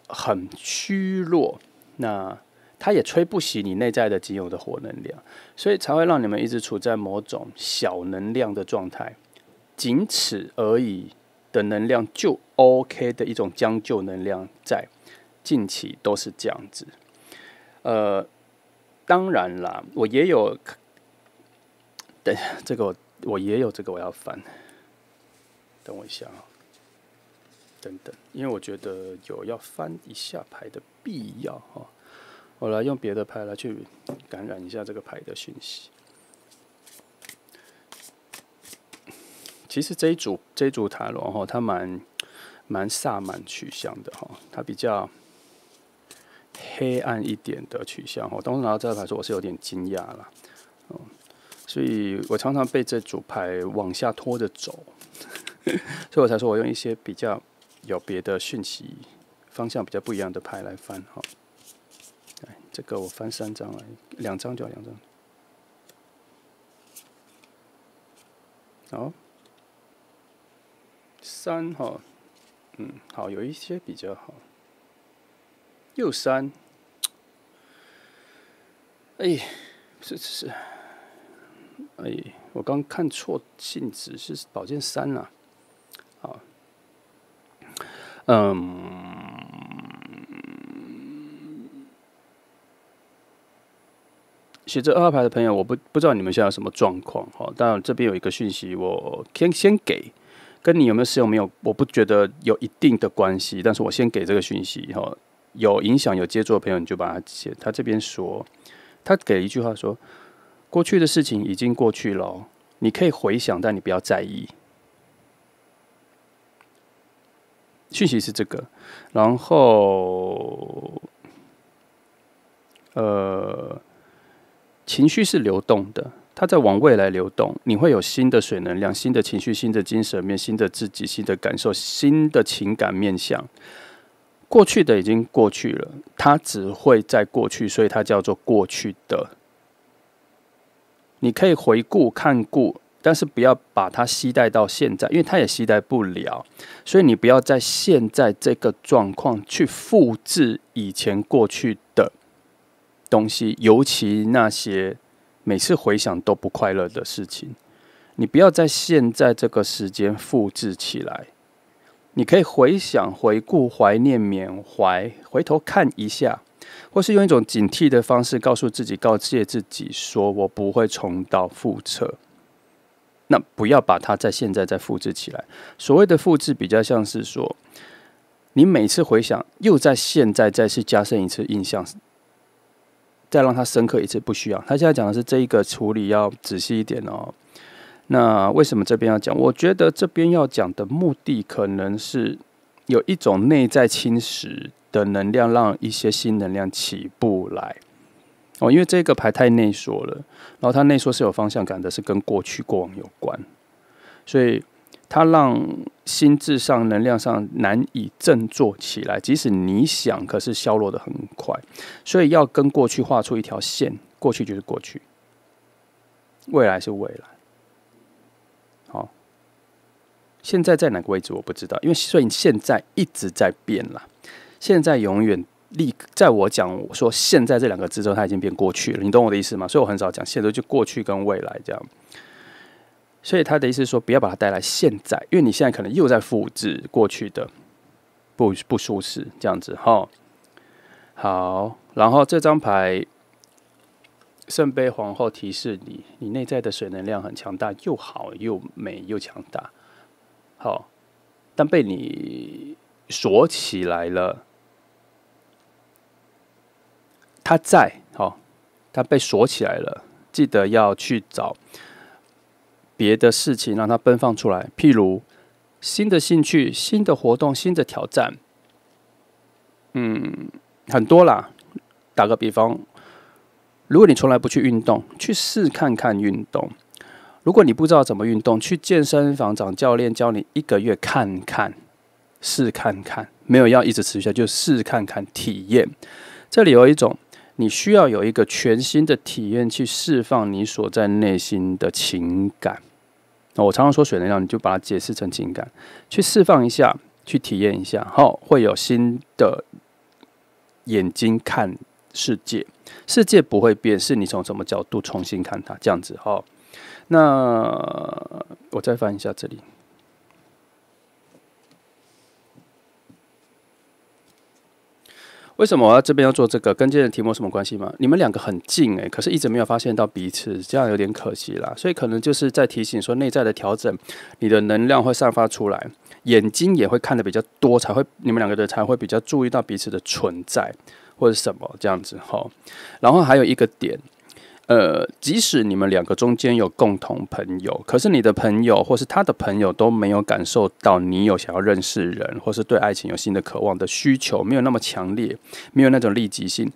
很虚弱，那它也吹不熄你内在的仅有的火能量，所以才会让你们一直处在某种小能量的状态，仅此而已的能量就 OK 的一种将就能量，在近期都是这样子。当然啦，我也有。等这个我也有这个我要翻，等我一下啊，等等，因为我觉得有要翻一下牌的必要哈。我来用别的牌来去感染一下这个牌的讯息。其实这一组塔罗哈，它蛮萨满取向的哈，它比较黑暗一点的取向哈。当时拿到这个牌说，我是有点惊讶啦。所以我常常被这组牌往下拖着走，所以我才说我用一些比较有别的讯息方向比较不一样的牌来翻哈。这个我翻3张来，2张就2张。好，3哈，好，有一些比较好，又3，是。我刚看错性质是宝剑3啦。好，写着2号牌的朋友，我不知道你们现在有什么状况哈。当然这边有一个讯息，我先给，跟你有没有使用没有，我不觉得有一定的关系，但是我先给这个讯息哈。有影响有接触的朋友，你就把它写。他这边说，他给了一句话说。过去的事情已经过去了，你可以回想，但你不要在意。讯息是这个，然后，情绪是流动的，它在往未来流动，你会有新的水能量、新的情绪、新的精神面、新的自己、新的感受、新的情感面向。过去的已经过去了，它只会在过去，所以它叫做过去的。你可以回顾看顾，但是不要把它携带到现在，因为它也携带不了。所以你不要在现在这个状况去复制以前过去的东西，尤其那些每次回想都不快乐的事情，你不要在现在这个时间复制起来。你可以回想、回顾、怀念、缅怀，回头看一下。或是用一种警惕的方式告诉自己、告诫自己，说我不会重蹈覆辙。那不要把它在现在再复制起来。所谓的复制，比较像是说，你每次回想，又在现在再次加深一次印象，再让它深刻一次，不需要。他现在讲的是这一个处理要仔细一点哦。那为什么这边要讲？我觉得这边要讲的目的，可能是有一种内在侵蚀的能量，让一些新能量起不来。因为这个牌太内缩了，然后它内缩是有方向感的，是跟过去过往有关，所以它让心智上、能量上难以振作起来。即使你想，可是消落得很快，所以要跟过去画出一条线，过去就是过去，未来是未来。好，现在在哪个位置我不知道，因为所以现在一直在变啦，现在永远在我讲我说现在这两个字之后，它已经变过去了，你懂我的意思吗？所以我很少讲现在，就过去跟未来这样。所以他的意思是说，不要把它带来现在，因为你现在可能又在复制过去的不舒适，这样子哈。好，然后这张牌圣杯皇后提示你，你内在的水能量很强大，又好又美又强大。好，但被你锁起来了。它在，它被锁起来了，记得要去找别的事情让它奔放出来，譬如新的兴趣、新的活动、新的挑战，很多啦。打个比方，如果你从来不去运动，去试看看运动；如果你不知道怎么运动，去健身房找教练教你1个月看看，试看看，没有要一直持续下去，就试看看体验。这里有一种。你需要有一个全新的体验去释放你所在内心的情感。我常常说水能量，你就把它解释成情感，去释放一下，去体验一下，会有新的眼睛看世界。世界不会变，是你从什么角度重新看它，这样子。那我再翻一下这里。为什么我这边要做这个？跟今天的题目有什么关系吗？你们两个很近可是一直没有发现到彼此，这样有点可惜啦。所以可能就是在提醒说，内在的调整，你的能量会散发出来，眼睛也会看得比较多，你们两个人才会比较注意到彼此的存在或者什么这样子。然后还有一个点。即使你们两个中间有共同朋友，可是你的朋友或是他的朋友都没有感受到你有想要认识人，或是对爱情有新的渴望的需求，没有那么强烈，没有那种立即性。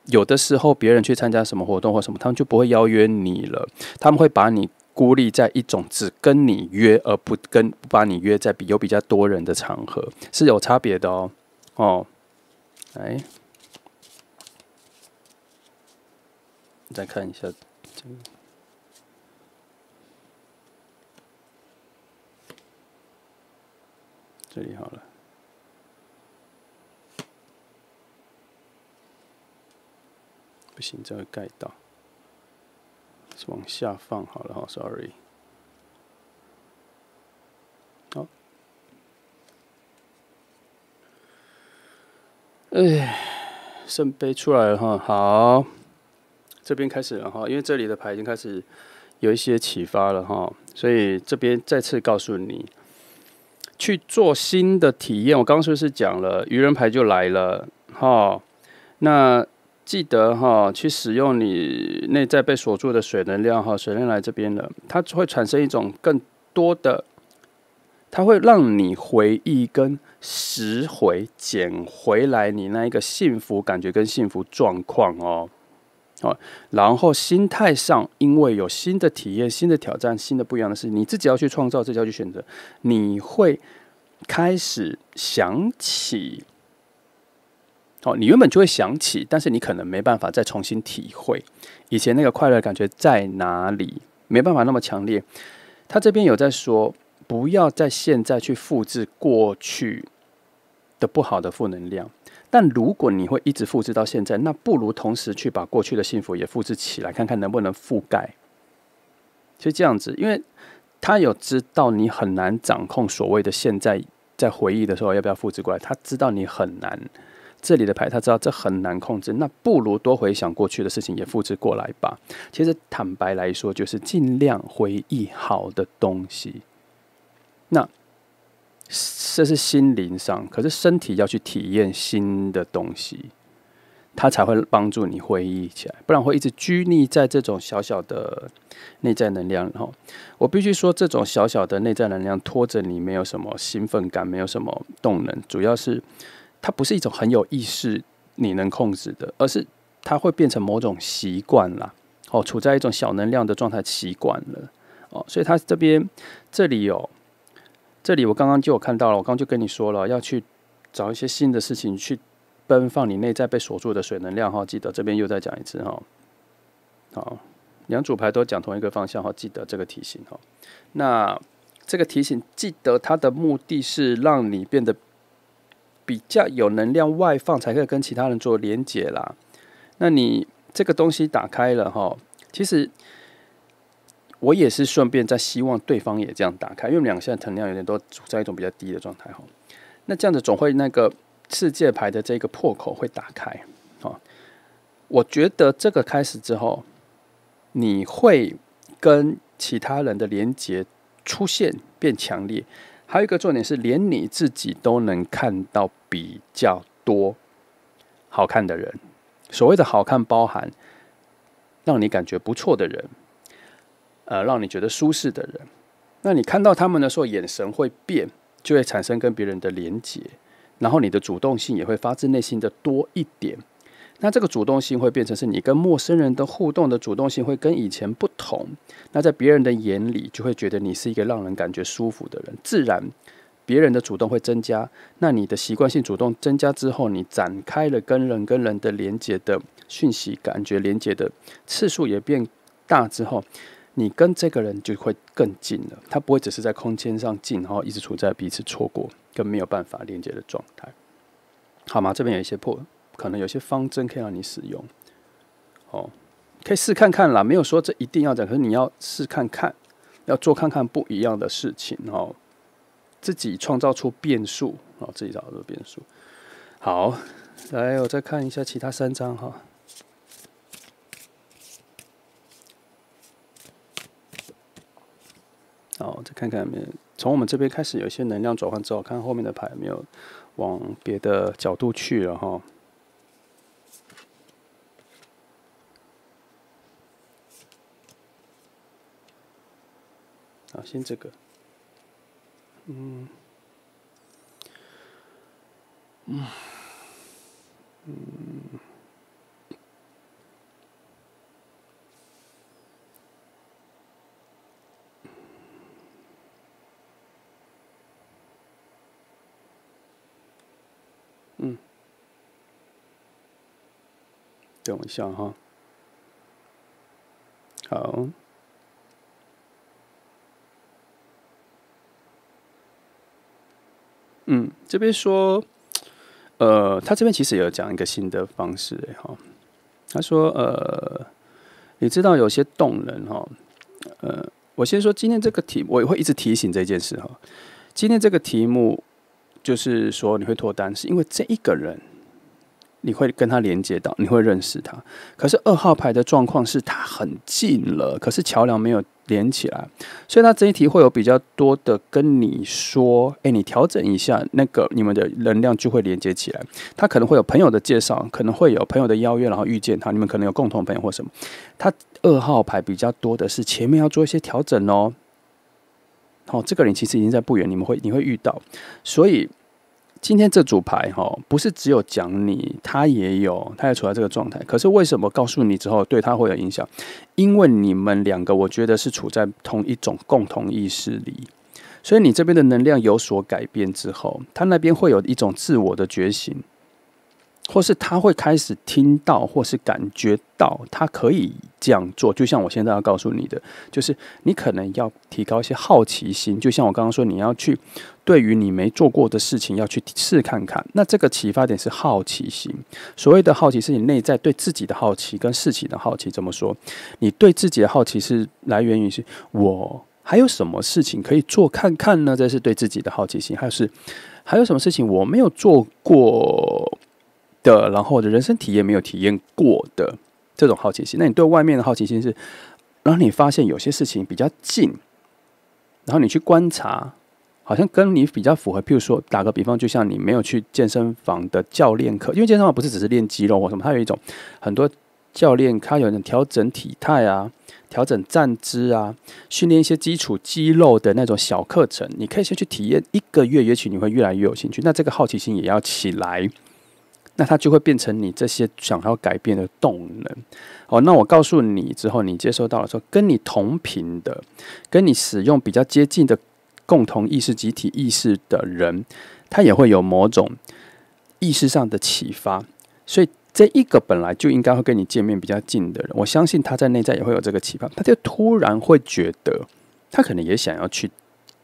有的时候别人去参加什么活动或什么，他们就不会邀约你了，他们会把你孤立在一种只跟你约，而不把你约在有比较多人的场合，是有差别的哦。来。再看一下这个，这里好了，不行，这个盖到，往下放好了，sorry。好，圣杯出来了好。这边开始了因为这里的牌已经开始有一些启发了所以这边再次告诉你，去做新的体验。我刚刚是不是讲了愚人牌就来了那记得去使用你内在被锁住的水能量水能量来这边了，它会产生一种更多的，它会让你回忆跟拾回捡回来你那一个幸福感觉跟幸福状况然后心态上，因为有新的体验、新的挑战、新的不一样的事，你自己要去创造，自己要去选择，你会开始想起，你原本就会想起，但是你可能没办法再重新体会以前那个快乐的感觉在哪里，没办法那么强烈。他这边有在说，不要在现在去复制过去的不好的负能量。但如果你会一直复制到现在，那不如同时去把过去的幸福也复制起来，看看能不能覆盖。就这样子，因为他有知道你很难掌控所谓的现在，在回忆的时候要不要复制过来，他知道你很难。这里的牌他知道这很难控制，那不如多回想过去的事情也复制过来吧。其实坦白来说，就是尽量回忆好的东西。那这是心灵上，可是身体要去体验新的东西，它才会帮助你回忆起来，不然会一直拘泥在这种小小的内在能量。我必须说，这种小小的内在能量拖着你，没有什么兴奋感，没有什么动能，主要是它不是一种很有意识你能控制的，而是它会变成某种习惯啦，处在一种小能量的状态习惯了，所以它这里我刚刚就有看到了，我刚刚就跟你说了，要去找一些新的事情去奔放你内在被锁住的水能量，记得这边又再讲一次，好，两组牌都讲同一个方向，记得这个提醒，那这个提醒记得它的目的是让你变得比较有能量外放，才可以跟其他人做连结啦。那你这个东西打开了，其实我也是顺便在希望对方也这样打开，因为我们两个现在能量有点都处在一种比较低的状态，那这样子总会那个世界牌的这个破口会打开，我觉得这个开始之后，你会跟其他人的连结出现变强烈，还有一个重点是，连你自己都能看到比较多好看的人。所谓的好看，包含让你感觉不错的人，让你觉得舒适的人。那你看到他们的时候，眼神会变，就会产生跟别人的连结，然后你的主动性也会发自内心的多一点。那这个主动性会变成是你跟陌生人的互动的主动性会跟以前不同。那在别人的眼里，就会觉得你是一个让人感觉舒服的人，自然别人的主动会增加。那你的习惯性主动增加之后，你展开了跟人的连结的讯息，感觉连结的次数也变大之后，你跟这个人就会更近了。他不会只是在空间上近，然后一直处在彼此错过跟没有办法连接的状态，好吗？这边有一些可能有些方针可以让你使用，可以试看看啦，没有说这一定要讲，可是你要试看看，要做看看不一样的事情，自己创造出变数，自己找到变数。好，来，我再看一下其他3张哈。好，再看看有没有从我们这边开始有一些能量转换之后，看后面的牌有没有往别的角度去了哈。好，先这个，等我一下哈。好，这边说，他这边其实有讲一个新的方式，他说，你知道有些动人哈，我先说今天这个题，我也会一直提醒这件事哈。今天这个题目就是说你会脱单，是因为这一个人。你会跟他连接到，你会认识他。可是2号牌的状况是他很近了，可是桥梁没有连起来，所以他这一题会有比较多的跟你说，你调整一下，那个你们的能量就会连接起来。他可能会有朋友的介绍，可能会有朋友的邀约，然后遇见他，你们可能有共同朋友或什么。他2号牌比较多的是前面要做一些调整哦。这个人其实已经在不远，你会遇到，所以。今天这组牌不是只有讲你，他也处在这个状态。可是为什么告诉你之后对他会有影响？因为你们2个，我觉得是处在同一种共同意识里，所以你这边的能量有所改变之后，他那边会有一种自我的觉醒，或是他会开始听到，或是感觉到他可以这样做。就像我现在要告诉你的，就是你可能要提高一些好奇心，就像我刚刚说，你要去。对于你没做过的事情要去试看看，那这个启发点是好奇心。所谓的好奇是你内在对自己的好奇跟事情的好奇。怎么说？你对自己的好奇是来源于是我还有什么事情可以做看看呢？这是对自己的好奇心。还有什么事情我没有做过的，然后我的人生体验没有体验过的这种好奇心。那你对外面的好奇心是让你发现有些事情比较近，然后你去观察。好像跟你比较符合，譬如说打个比方，就像你没有去健身房的教练课，因为健身房不是只是练肌肉或什么，它有一种很多教练，他有人调整体态啊，调整站姿啊，训练一些基础肌肉的那种小课程，你可以先去体验1个月，也许你会越来越有兴趣。那这个好奇心也要起来。那它就会变成你这些想要改变的动能。那我告诉你之后，你接收到了说，跟你同频的，跟你使用比较接近的共同意识、集体意识的人，他也会有某种意识上的启发。所以这一个本来就应该会跟你见面比较近的人，我相信他在内在也会有这个启发，他就突然会觉得，他可能也想要去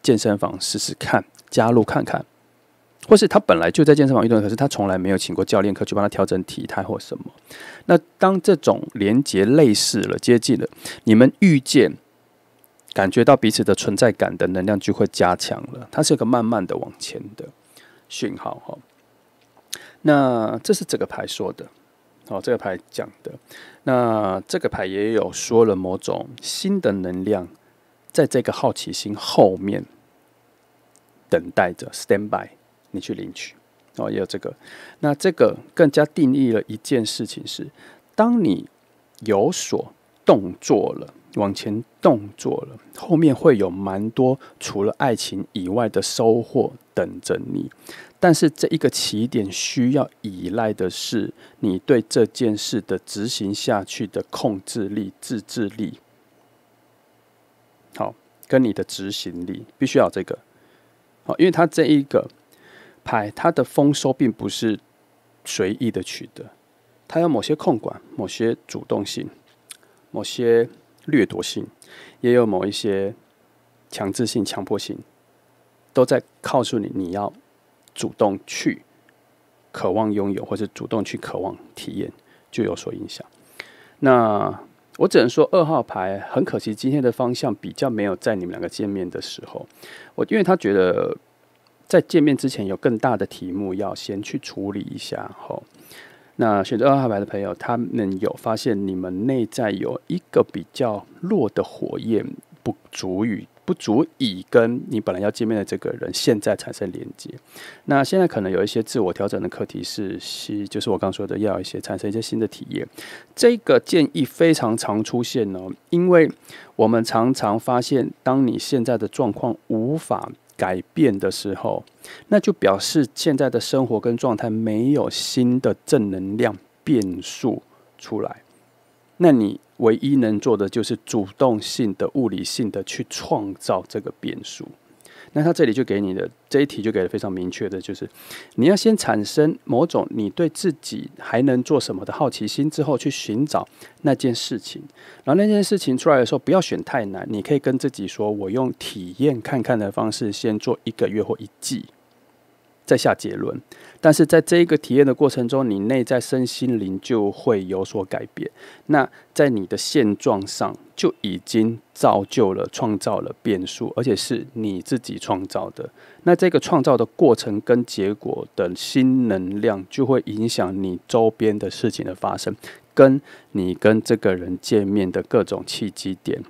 健身房试试看，加入看看。或是他本来就在健身房运动，可是他从来没有请过教练课去帮他调整体态或什么。那当这种连结类似了、接近了，你们遇见、感觉到彼此的存在感的能量就会加强了。它是一个慢慢的往前的讯号哈。那这是这个牌说的，这个牌讲的。那这个牌也有说了某种新的能量，在这个好奇心后面等待着 ，stand by。你去领取，也有这个。那这个更加定义了一件事情是：当你有所动作了，往前动作了，后面会有蛮多除了爱情以外的收获等着你。但是这一个起点需要依赖的是你对这件事的执行下去的控制力、自制力，好，跟你的执行力必须要有这个。好，因为它这一个牌，它的丰收并不是随意的取得，它有某些控管、某些主动性、某些掠夺性，也有某一些强制性、强迫性，都在告诉你你要主动去渴望拥有，或者主动去渴望体验，就有所影响。那我只能说，2号牌很可惜，今天的方向比较没有在你们两个见面的时候，因为他觉得在见面之前有更大的题目要先去处理一下。那选择2号牌的朋友，他们有发现你们内在有一个比较弱的火焰，不足以跟你本来要见面的这个人现在产生连接。那现在可能有一些自我调整的课题就是我刚说的，要有一些产生一些新的体验。这个建议非常常出现哦，因为我们常常发现，当你现在的状况无法改变的时候，那就表示现在的生活跟状态没有新的正能量变数出来。那你唯一能做的就是主动性的、物理性的去创造这个变数。那他这里就给你的这一题就给了非常明确的，就是你要先产生某种你对自己还能做什么的好奇心，之后去寻找那件事情。然后那件事情出来的时候，不要选太难，你可以跟自己说，我用体验看看的方式，先做1个月或1季，再下结论。但是在这一个体验的过程中，你内在身心灵就会有所改变。那在你的现状上就已经造就了、创造了变数，而且是你自己创造的。那这个创造的过程跟结果的新能量，就会影响你周边的事情的发生，跟你跟这个人见面的各种契机点，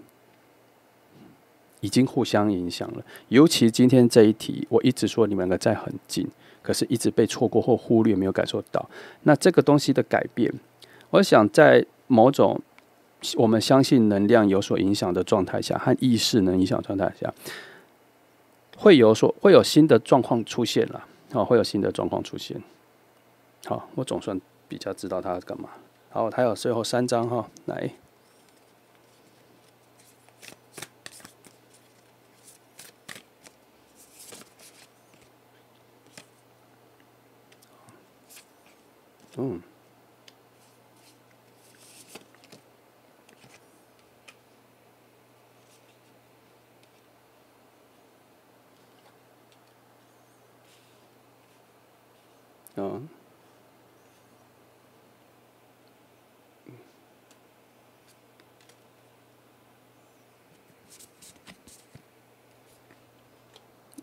已经互相影响了。尤其今天这一题，我一直说你们两个在很近，可是一直被错过或忽略，没有感受到。那这个东西的改变，我想在某种我们相信能量有所影响的状态下，和意识能影响的状态下，会有新的状况出现了。会有新的状况出现。好，我总算比较知道他要干嘛。好，还有最后3张哈，来。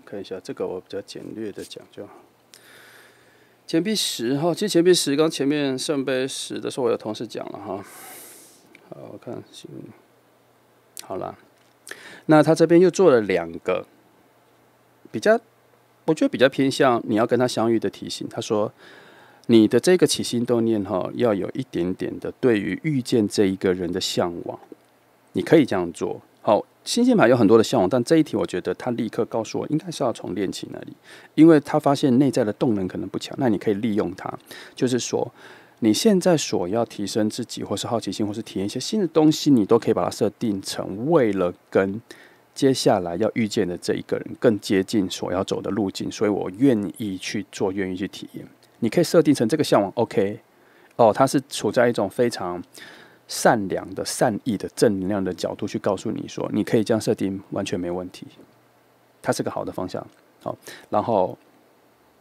看一下这个，我比较简略的讲就好。钱币10哈，其实钱币10刚前面圣杯10的时候，我有同事讲了哈。好，我看行，好啦，那他这边又做了2个比较，我觉得比较偏向你要跟他相遇的提醒。他说，你的这个起心动念哈，要有一点点的对于遇见这一个人的向往，你可以这样做。好，星星牌有很多的向往，但这一题我觉得他立刻告诉我，应该是要从恋情那里，因为他发现内在的动能可能不强，那你可以利用它，就是说你现在所要提升自己，或是好奇心，或是体验一些新的东西，你都可以把它设定成为了跟接下来要遇见的这一个人更接近所要走的路径，所以我愿意去做，愿意去体验。你可以设定成这个向往 ，OK， 它是处在一种非常善良的、善意的、正能量的角度去告诉你说，你可以这样设定，完全没问题。它是个好的方向，然后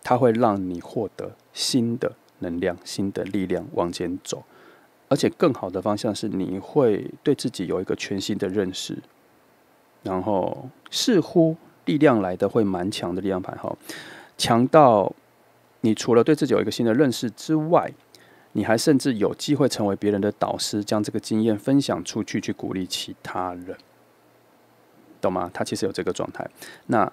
它会让你获得新的能量、新的力量往前走，而且更好的方向是你会对自己有一个全新的认识，然后似乎力量来的会蛮强的力量牌，强到你除了对自己有一个新的认识之外，你还甚至有机会成为别人的导师，将这个经验分享出去，去鼓励其他人，懂吗？它其实有这个状态。那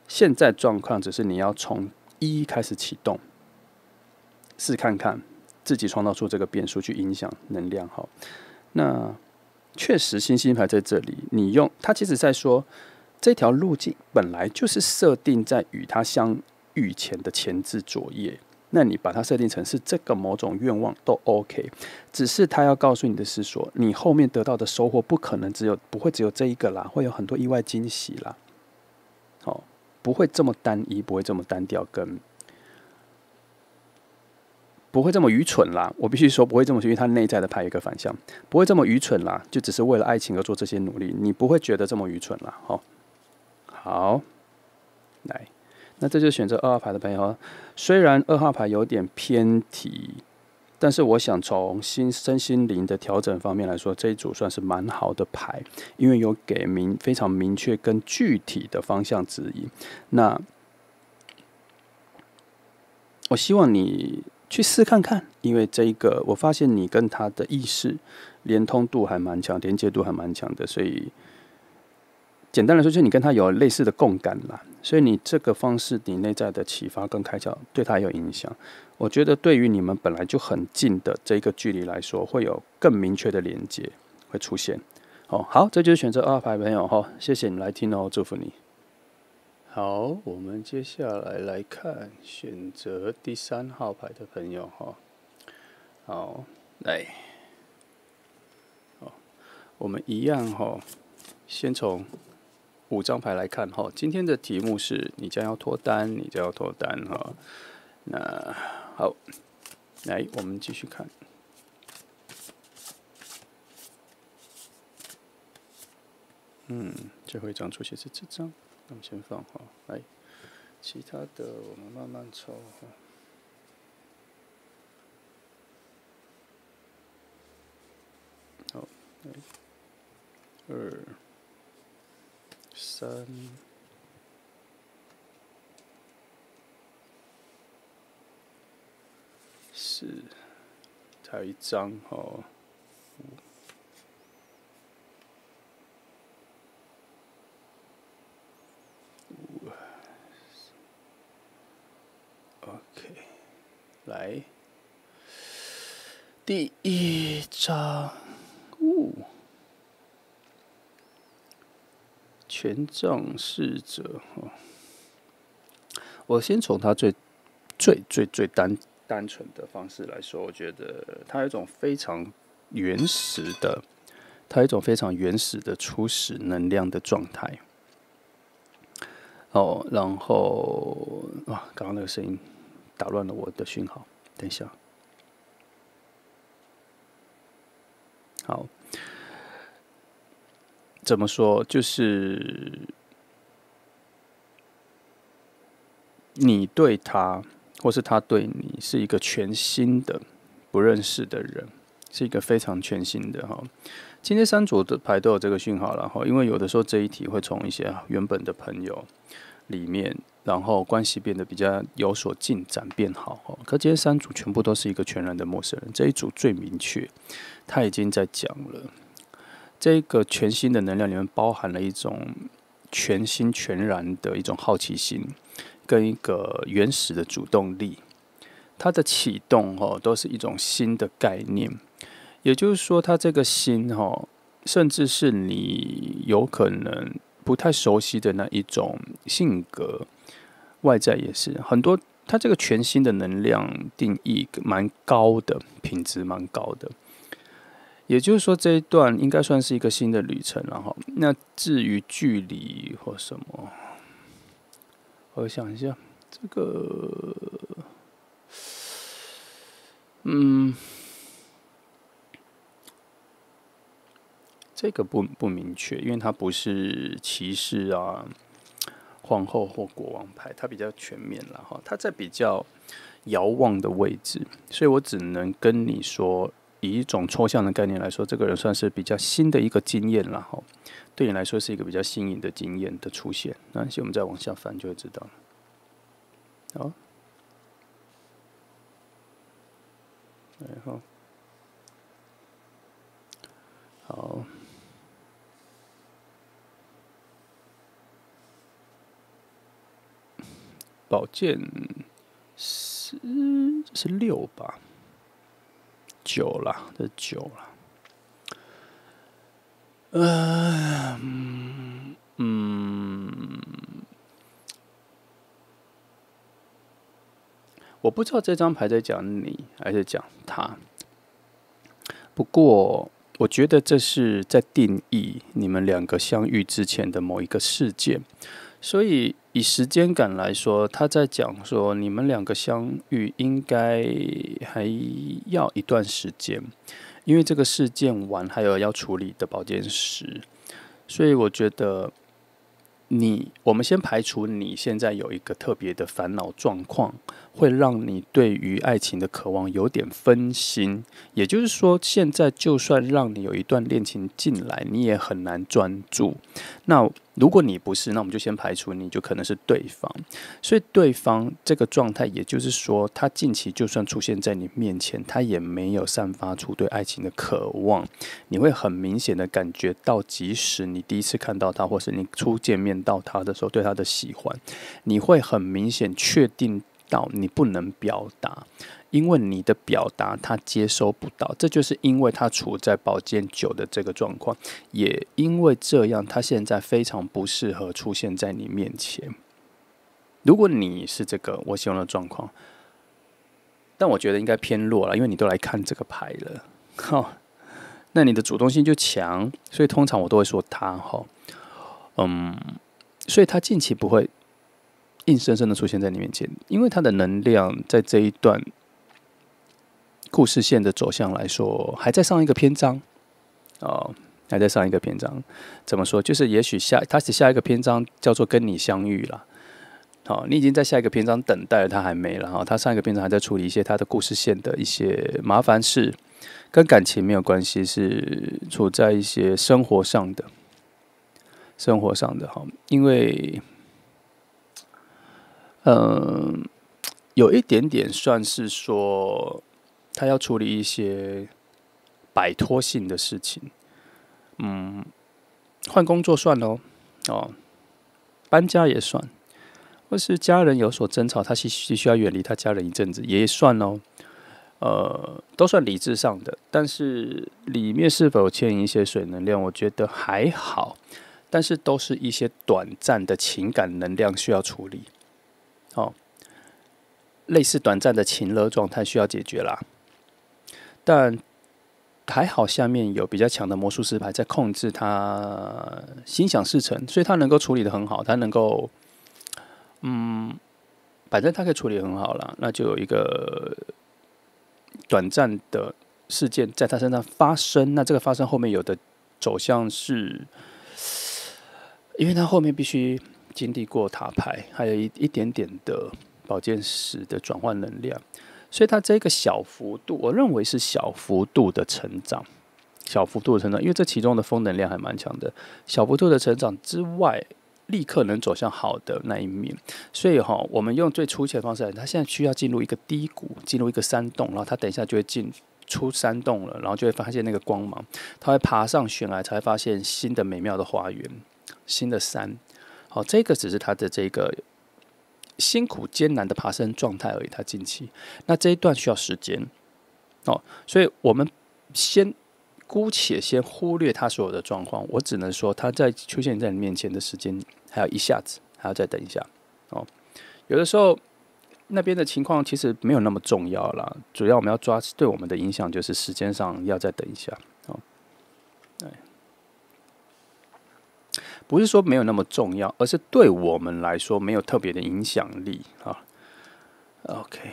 现在状况只是你要从一开始启动，试看看自己创造出这个变数，去影响能量。那确实星星牌在这里，你用它其实在说，这条路径本来就是设定在与它相遇前的前置作业。那你把它设定成是这个某种愿望都 OK， 只是他要告诉你的是说，你后面得到的收获不可能不会只有这一个啦，会有很多意外惊喜啦，不会这么单一，不会这么单调，跟不会这么愚蠢啦。我必须说不会这么，因为它内在的牌有一个反向，不会这么愚蠢啦，就只是为了爱情而做这些努力，你不会觉得这么愚蠢啦。好，来。那这就选择2号牌的朋友，虽然2号牌有点偏题，但是我想从身心灵的调整方面来说，这一组算是蛮好的牌，因为有给非常明确跟具体的方向指引。那我希望你去试看看，因为这一个我发现你跟他的意识连通度还蛮强，连接度还蛮强的，所以简单来说，就是你跟他有类似的共感啦，所以你这个方式，你内在的启发跟开窍，对他有影响。我觉得对于你们本来就很近的这个距离来说，会有更明确的连接会出现。好，这就是选择2号牌的朋友，谢谢你来听哦，祝福你。好，我们接下来看选择第3号牌的朋友，好，来，我们一样，先从5张牌来看，今天的题目是你将要脱单，你将要脱单，那好，来我们继续看。最后一张出现是这张，我们先放来，其他的我们慢慢抽好，来2、3、4，还有1张5。OK， 来，第1张，权杖侍者，我先从他最单纯的方式来说，我觉得他有一种非常原始的初始能量的状态。然后刚刚那个声音打乱了我的讯号，等一下。好，怎么说？就是你对他，或是他对你，是一个全新的、不认识的人，是一个非常全新的今天3组的牌都有这个讯号了因为有的时候这一题会从一些原本的朋友里面，然后关系变得比较有所进展变好可今天3组全部都是一个全然的陌生人，这一组最明确，他已经在讲了，这个全新的能量里面包含了一种全心全然的一种好奇心，跟一个原始的主动力。它的启动都是一种新的概念。也就是说，他这个心甚至是你有可能不太熟悉的那一种性格，外在也是很多。它这个全新的能量定义蛮高的，品质蛮高的。也就是说，这一段应该算是一个新的旅程了哈。那至于距离或什么，我想一下，这个，这个不明确，因为它不是骑士啊、皇后或国王牌，它比较全面了哈。它在比较遥望的位置，所以我只能跟你说，以一种抽象的概念来说，这个人算是比较新的一个经验了哈。对你来说是一个比较新颖的经验的出现。那我们再往下翻就会知道了。好，然后好。宝剑是6吧，9啦，这9啦。我不知道这张牌在讲你还是讲他，不过我觉得这是在定义你们两个相遇之前的某一个事件。所以以时间感来说，他在讲说你们两个相遇应该还要一段时间，因为这个事件完还有要处理的宝剑十，所以我觉得我们先排除你现在有一个特别的烦恼状况，会让你对于爱情的渴望有点分心。也就是说，现在就算让你有一段恋情进来，你也很难专注。那如果你不是，那我们就先排除你，就可能是对方。所以对方这个状态，也就是说，他近期就算出现在你面前，他也没有散发出对爱情的渴望。你会很明显的感觉到，即使你第一次看到他，或是你初见面到他的时候，对他的喜欢，你会很明显确定到你不能表达。因为你的表达他接收不到，这就是因为他处在宝剑9的这个状况，也因为这样，他现在非常不适合出现在你面前。如果你是这个我形容的状况，但我觉得应该偏弱了，因为你都来看这个牌了，那你的主动性就强，所以通常我都会说他所以他近期不会硬生生的出现在你面前，因为他的能量在这一段故事线的走向来说，还在上一个篇章还在上一个篇章。怎么说？就是也许他下一个篇章叫做跟你相遇了。你已经在下一个篇章等待了，他还没了他上一个篇章还在处理一些他的故事线的一些麻烦事，跟感情没有关系，是处在一些生活上的因为有一点点算是说，他要处理一些摆脱性的事情，换工作算搬家也算，或是家人有所争吵，他需要远离他家人一阵子也算都算理智上的，但是里面是否牵一些水能量，我觉得还好，但是都是一些短暂的情感能量需要处理，类似短暂的情勒状态需要解决啦。但还好，下面有比较强的魔术师牌在控制他心想事成，所以他能够处理得很好，他能够反正他可以处理很好啦。那就有一个短暂的事件在他身上发生，那这个发生后面有的走向是，因为他后面必须经历过塔牌，还有一点点的宝剑10的转换能量，所以他这个小幅度，我认为是小幅度的成长，因为这其中的风能量还蛮强的，小幅度的成长之外，立刻能走向好的那一面。所以我们用最粗浅的方式来，他现在需要进入一个低谷，进入一个山洞，然后他等一下就会出山洞了，然后就会发现那个光芒，他会爬上悬崖，才会发现新的美妙的花园，新的山。这个只是他的这个辛苦艰难的爬升状态而已，他近期那这一段需要时间所以我们先姑且先忽略他所有的状况，我只能说他在出现在你面前的时间还有一下子，还要再等一下哦。有的时候那边的情况其实没有那么重要啦，主要我们要抓对我们的影响就是时间上要再等一下哦。对，不是说没有那么重要，而是对我们来说没有特别的影响力啊。OK。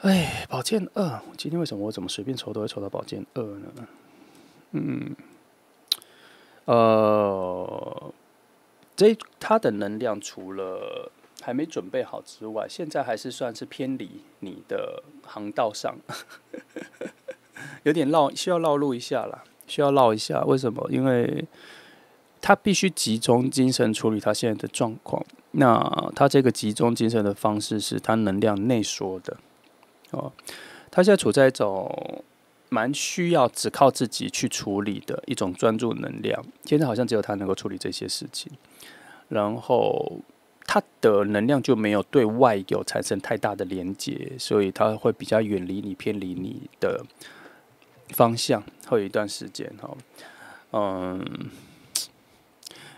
哎，宝剑2，今天为什么我怎么随便抽都会抽到宝剑2呢？它的能量除了还没准备好之外，现在还是算是偏离你的航道上，有点需要绕路一下啦，需要绕一下。为什么？因为他必须集中精神处理他现在的状况。那他这个集中精神的方式是他能量内缩的。哦，他现在处在一种蛮需要只靠自己去处理的一种专注能量，现在好像只有他能够处理这些事情，然后他的能量就没有对外有产生太大的连接，所以他会比较远离你、偏离你的方向，会有一段时间哈。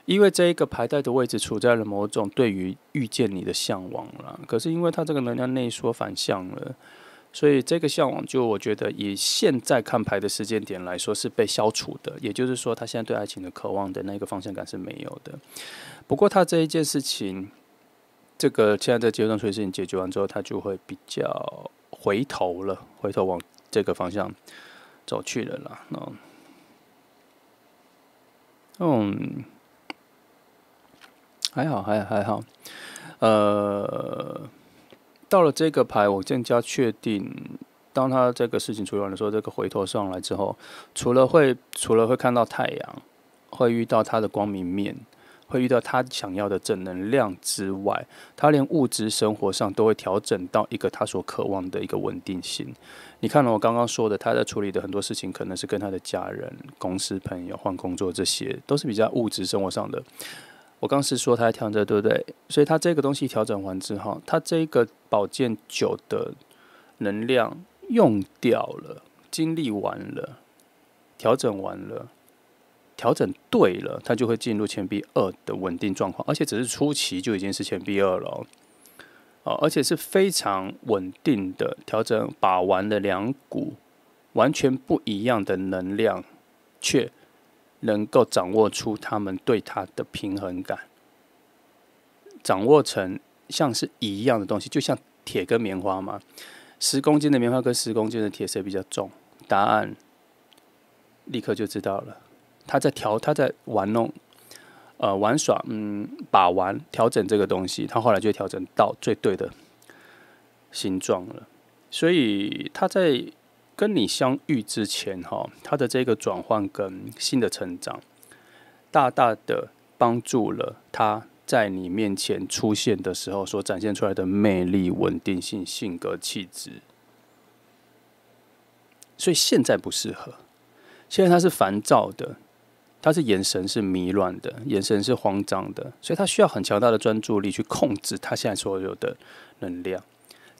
因为这一个牌带的位置处在了某种对于遇见你的向往啦，可是因为它这个能量内缩反向了，所以这个向往就我觉得以现在看牌的时间点来说是被消除的，也就是说他现在对爱情的渴望的那个方向感是没有的。不过他这一件事情，这个现在这阶段处理事情解决完之后，他就会比较回头了，回头往这个方向走去了啦。还好，还好。到了这个牌，我更加确定，当他这个事情处理完的时候，这个回头上来之后，除了会看到太阳，会遇到他的光明面，会遇到他想要的正能量之外，他连物质生活上都会调整到一个他所渴望的一个稳定性。你看了我刚刚说的，他在处理的很多事情，可能是跟他的家人、公司朋友、换工作，这些都是比较物质生活上的。我刚是说他在调整，对不对？所以他这个东西调整完之后，他这个宝剑9的能量用掉了，经历完了，调整完了，调整对了，他就会进入钱币2的稳定状况，而且只是初期就已经是钱币2了而且是非常稳定的调整，把玩了2股完全不一样的能量，却能够掌握出他们对他的平衡感，掌握成像是一样的东西，就像铁跟棉花嘛，10公斤的棉花跟10公斤的铁谁比较重？答案立刻就知道了。他在玩弄，玩耍，把玩调整这个东西，他后来就调整到最对的形状了。所以他在跟你相遇之前，他的这个转换跟新的成长，大大的帮助了他在你面前出现的时候所展现出来的魅力、稳定性、性格、气质。所以现在不适合，现在他是烦躁的，他是眼神是迷乱的，眼神是慌张的，所以他需要很强大的专注力去控制他现在所有的能量。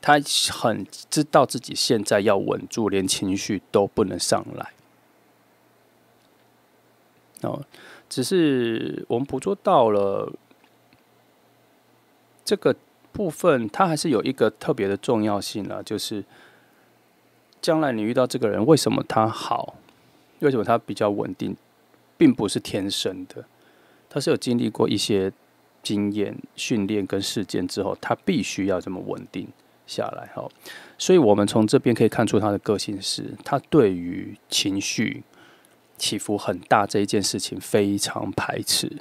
他很知道自己现在要稳住，连情绪都不能上来。只是我们捕捉到了这个部分，它还是有一个特别的重要性啦，就是将来你遇到这个人，为什么他好？为什么他比较稳定？并不是天生的，他是有经历过一些经验、训练跟事件之后，他必须要这么稳定下来。所以我们从这边可以看出他的个性是，他对于情绪起伏很大这一件事情非常排斥，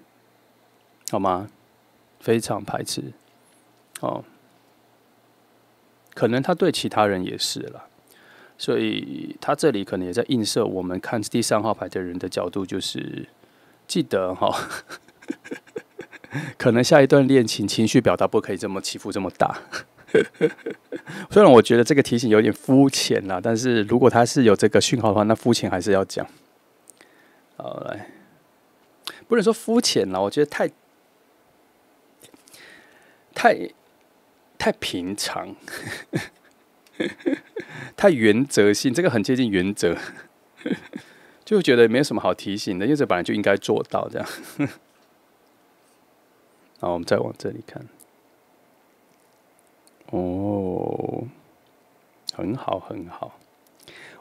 好吗？非常排斥。可能他对其他人也是啦。所以他这里可能也在映射我们看第3号牌的人的角度，就是记得可能下一段恋情情绪表达不可以这么起伏这么大。虽然我觉得这个提醒有点肤浅啦，但是如果他是有这个讯号的话，那肤浅还是要讲。好，来，不能说肤浅啦，我觉得太平常。太原则性，这个很接近原则，就觉得没有什么好提醒的，因为这本来就应该做到这样。好，我们再往这里看。哦，很好，很好。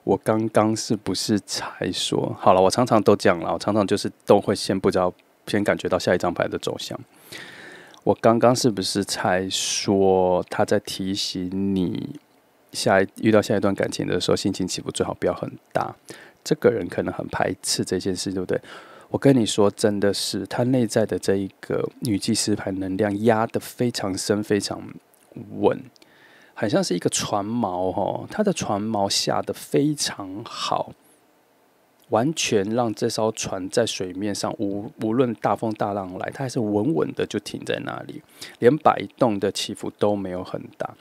我刚刚是不是才说好了？我常常都这样了，我常常就是都会先不知道，先感觉到下一张牌的走向。我刚刚是不是才说他在提醒你，遇到下一段感情的时候，心情起伏最好不要很大。这个人可能很排斥这件事，对不对？我跟你说，真的是他内在的这一个女祭司牌能量压得非常深、非常稳，很像是一个船锚哦，他的船锚下得非常好，完全让这艘船在水面上无论大风大浪来，它还是稳稳的就停在那里，连摆动的起伏都没有很大。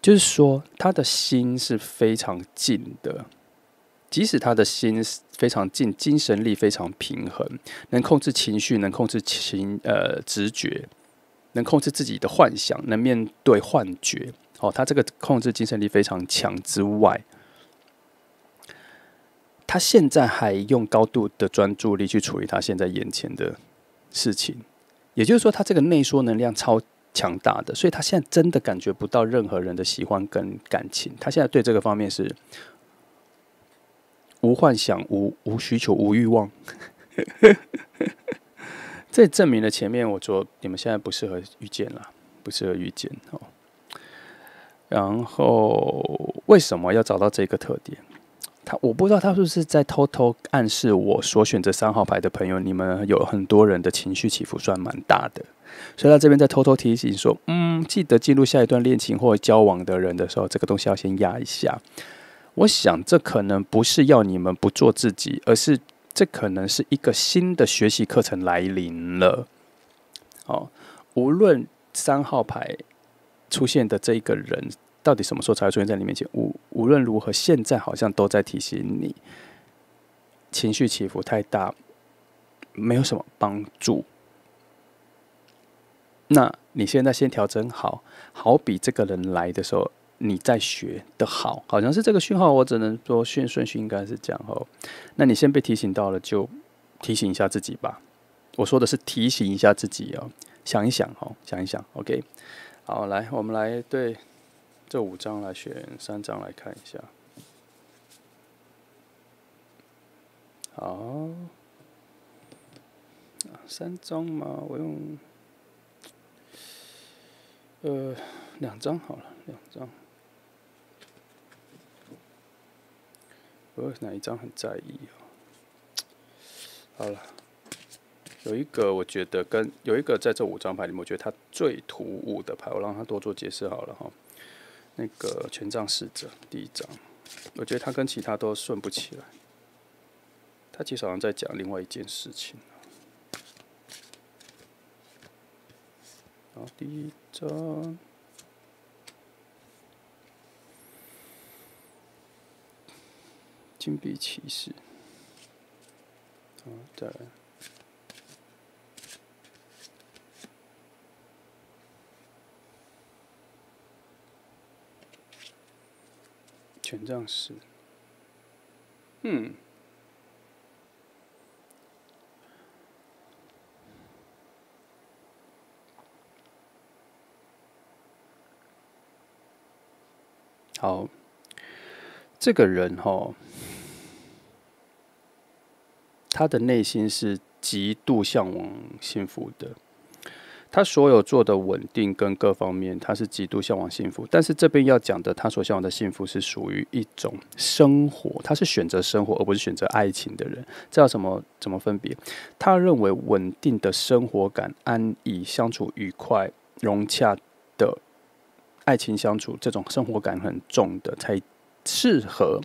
就是说，他的心是非常静的。即使他的心非常静，精神力非常平衡，能控制情绪，能控制直觉，能控制自己的幻想，能面对幻觉。他这个控制精神力非常强之外，他现在还用高度的专注力去处理他现在眼前的事情。也就是说，他这个内缩能量超强大的，所以他现在真的感觉不到任何人的喜欢跟感情。他现在对这个方面是无幻想、无需求、无欲望。这证明了前面我说你们现在不适合遇见了，不适合遇见。然后为什么要找到这个特点？我不知道他是不是在偷偷暗示我所选择3号牌的朋友，你们有很多人的情绪起伏算蛮大的，所以他这边在偷偷提醒说，记得进入下一段恋情或交往的人的时候，这个东西要先压一下。我想这可能不是要你们不做自己，而是这可能是一个新的学习课程来临了。无论3号牌出现的这一个人到底什么时候才会出现在你面前，无论如何，现在好像都在提醒你，情绪起伏太大，没有什么帮助。那你现在先调整好，好比这个人来的时候，你在学的好，好像是这个讯号，我只能说顺序应该是这样哦。那你先被提醒到了，就提醒一下自己吧。我说的是提醒一下自己哦，想一想哦，想一想 ，OK。好，来，我们来对这5张来选3张来看一下。好，3张嘛，我用2张好了，2张。哪一张很在意好了，有一个我觉得有一个在这5张牌里面，我觉得它最突兀的牌，我让它多做解释好了哈。那个权杖侍者第1张，我觉得它跟其他都顺不起来。它其实好像在讲另外一件事情。好，第1张。金币骑士，再来，权杖4，好，这个人他的内心是极度向往幸福的，他所有做的稳定跟各方面，他是极度向往幸福。但是这边要讲的，他所向往的幸福是属于一种生活，他是选择生活而不是选择爱情的人。这要怎么分别？他认为稳定的生活感、安逸、相处愉快、融洽的爱情相处，这种生活感很重的，才适合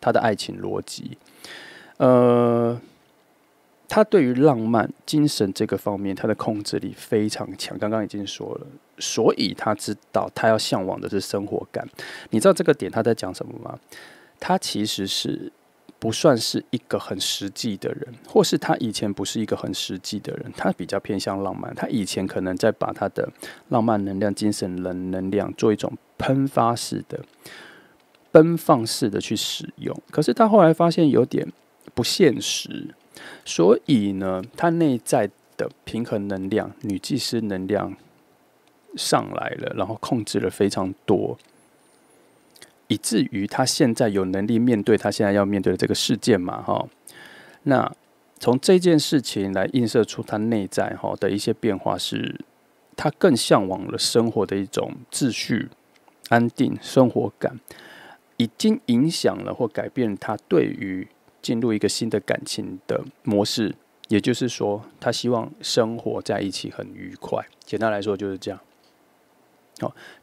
他的爱情逻辑。他对于浪漫、精神这个方面，他的控制力非常强。刚刚已经说了，所以他知道他要向往的是生活感。你知道这个点他在讲什么吗？他其实是不算是一个很实际的人，或是他以前不是一个很实际的人，他比较偏向浪漫。他以前可能在把他的浪漫能量、精神能量做一种喷发式的奔放式的去使用。可是他后来发现有点不现实，所以呢，他内在的平衡能量、女祭司能量上来了，然后控制了非常多，以至于他现在有能力面对他现在要面对的这个事件嘛，哈。那从这件事情来映射出他内在的一些变化是，他更向往了生活的一种秩序、安定、生活感，已经影响了或改变他对于进入一个新的感情的模式。也就是说，他希望生活在一起很愉快。简单来说就是这样。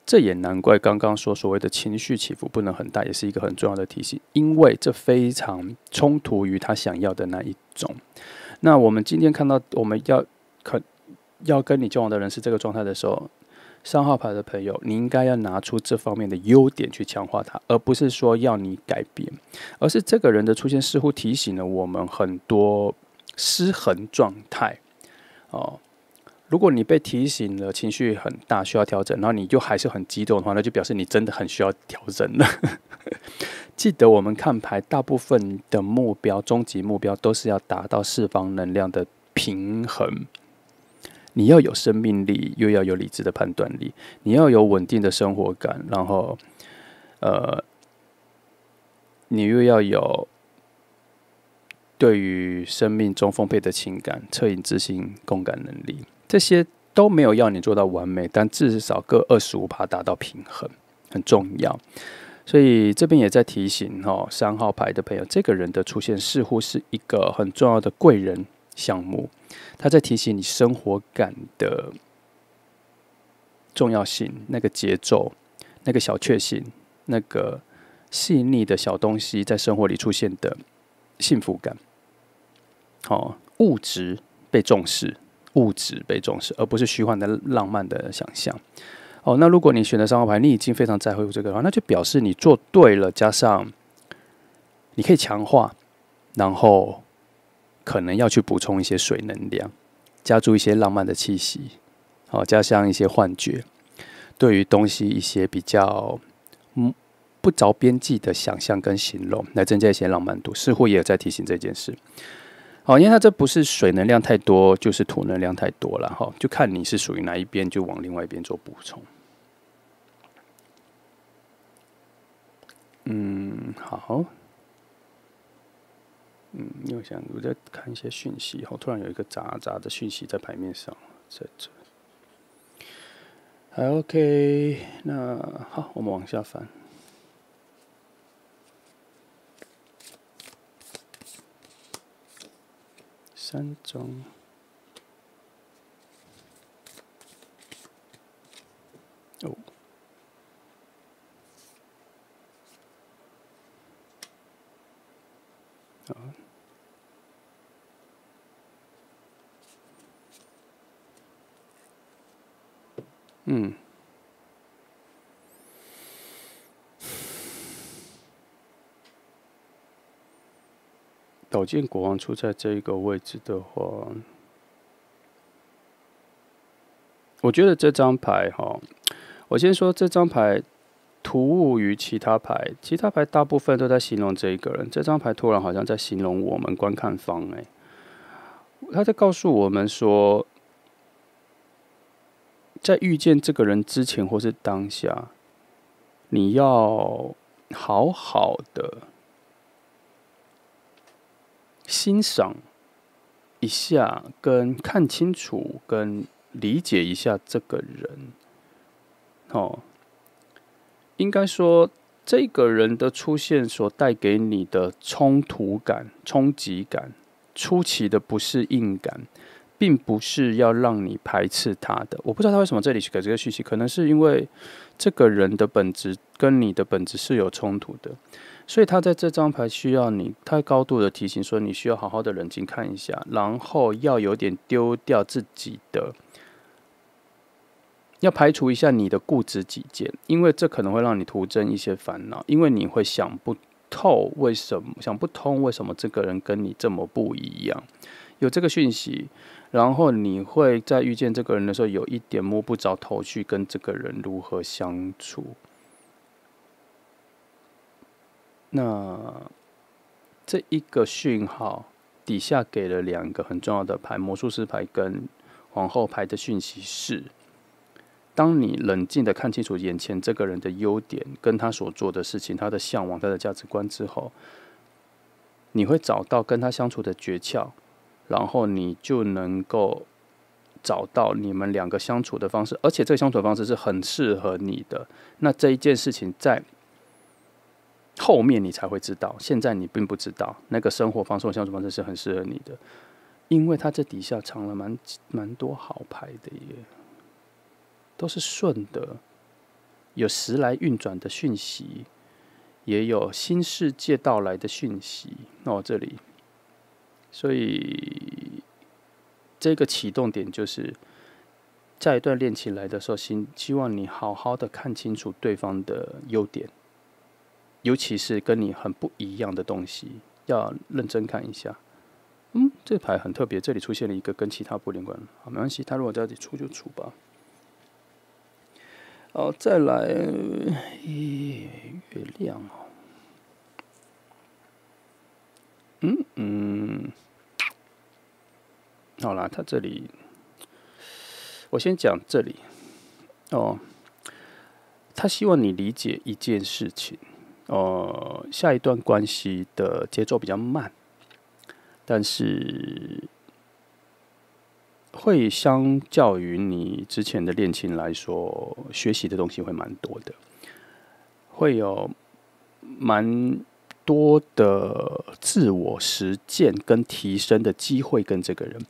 这也难怪刚刚说所谓的情绪起伏不能很大，也是一个很重要的提醒，因为这非常冲突于他想要的那一种。那我们今天看到我们要跟你交往的人是这个状态的时候，3号牌的朋友，你应该要拿出这方面的优点去强化它，而不是说要你改变，而是这个人的出现似乎提醒了我们很多失衡状态。如果你被提醒了情绪很大需要调整，然后你就还是很激动的话，那就表示你真的很需要调整了。记得我们看牌，大部分的目标、终极目标都是要达到四方能量的平衡。你要有生命力，又要有理智的判断力，你要有稳定的生活感，然后你又要有对于生命中丰沛的情感、恻隐之心、共感能力。这些都没有要你做到完美，但至少各25%达到平衡，很重要。所以这边也在提醒3号牌的朋友，这个人的出现似乎是一个很重要的贵人项目，他在提醒你生活感的重要性，那个节奏，那个小确幸，那个细腻的小东西在生活里出现的幸福感。物质被重视。物质被重视，而不是虚幻的浪漫的想象。那如果你选择3号牌，你已经非常在乎这个的话，那就表示你做对了，加上你可以强化，然后可能要去补充一些水能量，加注一些浪漫的气息，加上一些幻觉，对于东西一些比较不着边际的想象跟形容，来增加一些浪漫度，似乎也有在提醒这件事。因为它这不是水能量太多，就是土能量太多了，就看你是属于哪一边，就往另外一边做补充。好。我在看一些讯息，突然有一个杂杂的讯息在牌面上，在这。还 OK， 那好，我们往下翻。3张。宝剑国王出在这一个位置的话，我觉得这张牌我先说这张牌突兀于其他牌，其他牌大部分都在形容这一个人，这张牌突然好像在形容我们观看方，他在告诉我们说，在遇见这个人之前或是当下，你要好好的欣赏一下，跟看清楚，跟理解一下这个人。应该说，这个人的出现所带给你的冲突感、冲击感、出奇的不适应感，并不是要让你排斥他的。我不知道他为什么这里给这个讯息，可能是因为这个人的本质跟你的本质是有冲突的，所以他在这张牌需要你太高度的提醒，说你需要好好的冷静看一下，然后要有点丢掉自己的。要排除一下你的固执己见，因为这可能会让你徒增一些烦恼，因为你会想不通为什么这个人跟你这么不一样，有这个讯息，然后你会在遇见这个人的时候有一点摸不着头绪，跟这个人如何相处。那这一个讯号底下给了2个很重要的牌，魔术师牌跟皇后牌的讯息是：当你冷静的看清楚眼前这个人的优点，跟他所做的事情、他的向往、他的价值观之后，你会找到跟他相处的诀窍，然后你就能够找到你们2个相处的方式，而且这个相处的方式是很适合你的。那这一件事情在后面你才会知道，现在你并不知道那个生活方式或相处方式是很适合你的，因为它这底下藏了蛮多好牌的耶，都是顺的，有时来运转的讯息，也有新世界到来的讯息这里，所以这个启动点就是在一段恋情来的时候，希望你好好的看清楚对方的优点。尤其是跟你很不一样的东西，要认真看一下。这牌很特别，这里出现了一个跟其他不连贯。好，没关系，他如果在这里出就出吧。好，再来月亮好啦，他这里，我先讲这里他希望你理解一件事情。下一段关系的节奏比较慢，但是会相较于你之前的恋情来说，学习的东西会蛮多的，会有蛮多的自我实践跟提升的机会跟这个人。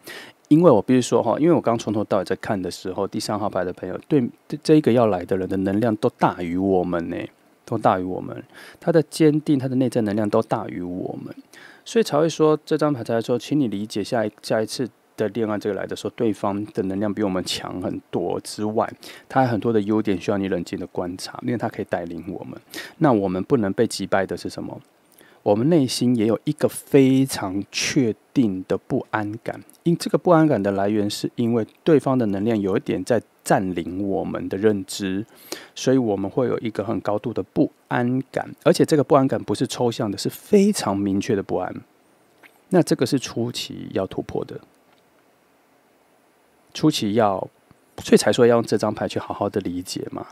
因为我必须说因为我刚从头到尾在看的时候，第3号牌的朋友对这一个要来的人的能量都大于我们呢。都大于我们，他的坚定，他的内在能量都大于我们，所以才会说这张牌才会说，请你理解下一次的恋爱这个来的时候，对方的能量比我们强很多之外，他还有很多的优点需要你冷静的观察，因为他可以带领我们。那我们不能被击败的是什么？我们内心也有一个非常确定的不安感，这个不安感的来源是因为对方的能量有一点在占领我们的认知，所以我们会有一个很高度的不安感，而且这个不安感不是抽象的，是非常明确的不安。那这个是初期要突破的，初期所以才说要用这张牌去好好的理解嘛。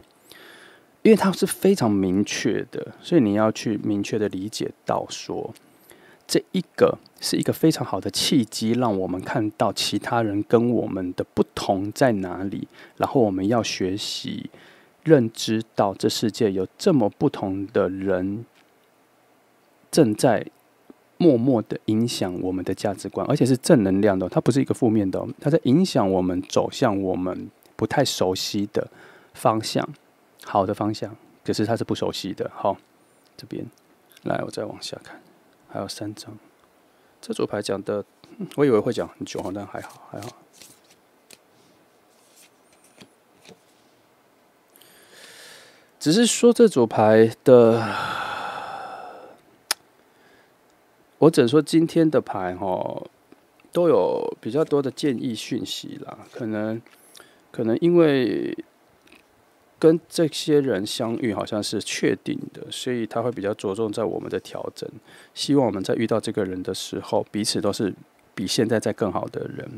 因为它是非常明确的，所以你要去明确的理解到说，这一个是一个非常好的契机，让我们看到其他人跟我们的不同在哪里，然后我们要学习认知到这世界有这么不同的人正在默默的影响我们的价值观，而且是正能量的，它不是一个负面的，它在影响我们走向我们不太熟悉的方向。好的方向，可是他是不熟悉的。好，这边来，我再往下看，还有3张。这组牌讲的，我以为会讲很久，但还好。只是说这组牌的，我只能说今天的牌都有比较多的建议讯息啦，可能因为跟这些人相遇好像是确定的，所以他会比较着重在我们的调整。希望我们在遇到这个人的时候，彼此都是比现在再更好的人，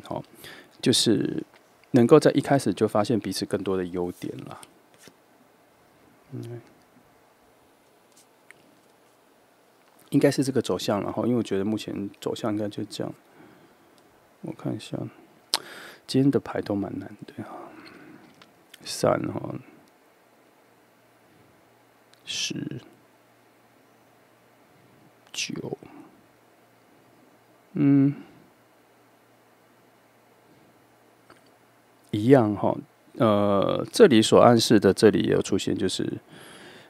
就是能够在一开始就发现彼此更多的优点啦。应该是这个走向，然后因为我觉得目前走向应该就这样。我看一下，今天的牌都蛮难的310、9，一样这里所暗示的，这里也有出现，就是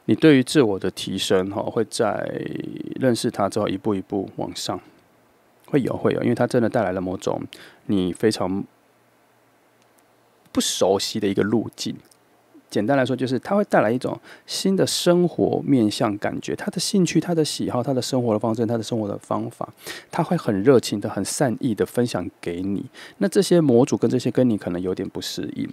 你对于自我的提升会在认识他之后一步一步往上，会有，因为他真的带来了某种你非常不熟悉的一个路径。简单来说，就是它会带来一种新的生活面向感觉，他的兴趣、他的喜好、他的生活的方式、他的生活的方法，他会很热情的、很善意的分享给你。那这些模组跟这些跟你可能有点不适应，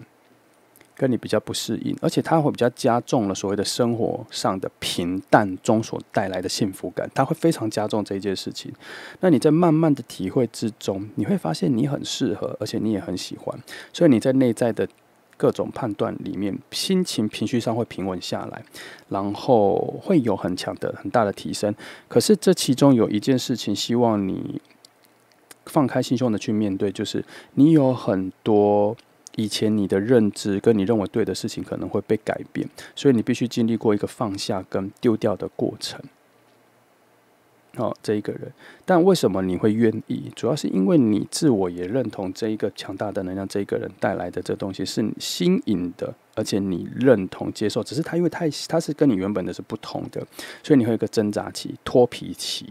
跟你比较不适应，而且它会比较加重了所谓的生活上的平淡中所带来的幸福感，它会非常加重这一件事情。那你在慢慢的体会之中，你会发现你很适合，而且你也很喜欢，所以你在内在的各种判断里面，心情情绪上会平稳下来，然后会有很大的提升。可是这其中有一件事情，希望你放开心胸的去面对，就是你有很多以前你的认知跟你认为对的事情可能会被改变，所以你必须经历过一个放下跟丢掉的过程。这一个人，但为什么你会愿意？主要是因为你自我也认同这一个强大的能量，这一个人带来的这东西是你新颖的，而且你认同接受。只是他因为他是跟你原本的是不同的，所以你会有一个挣扎期、脱皮期。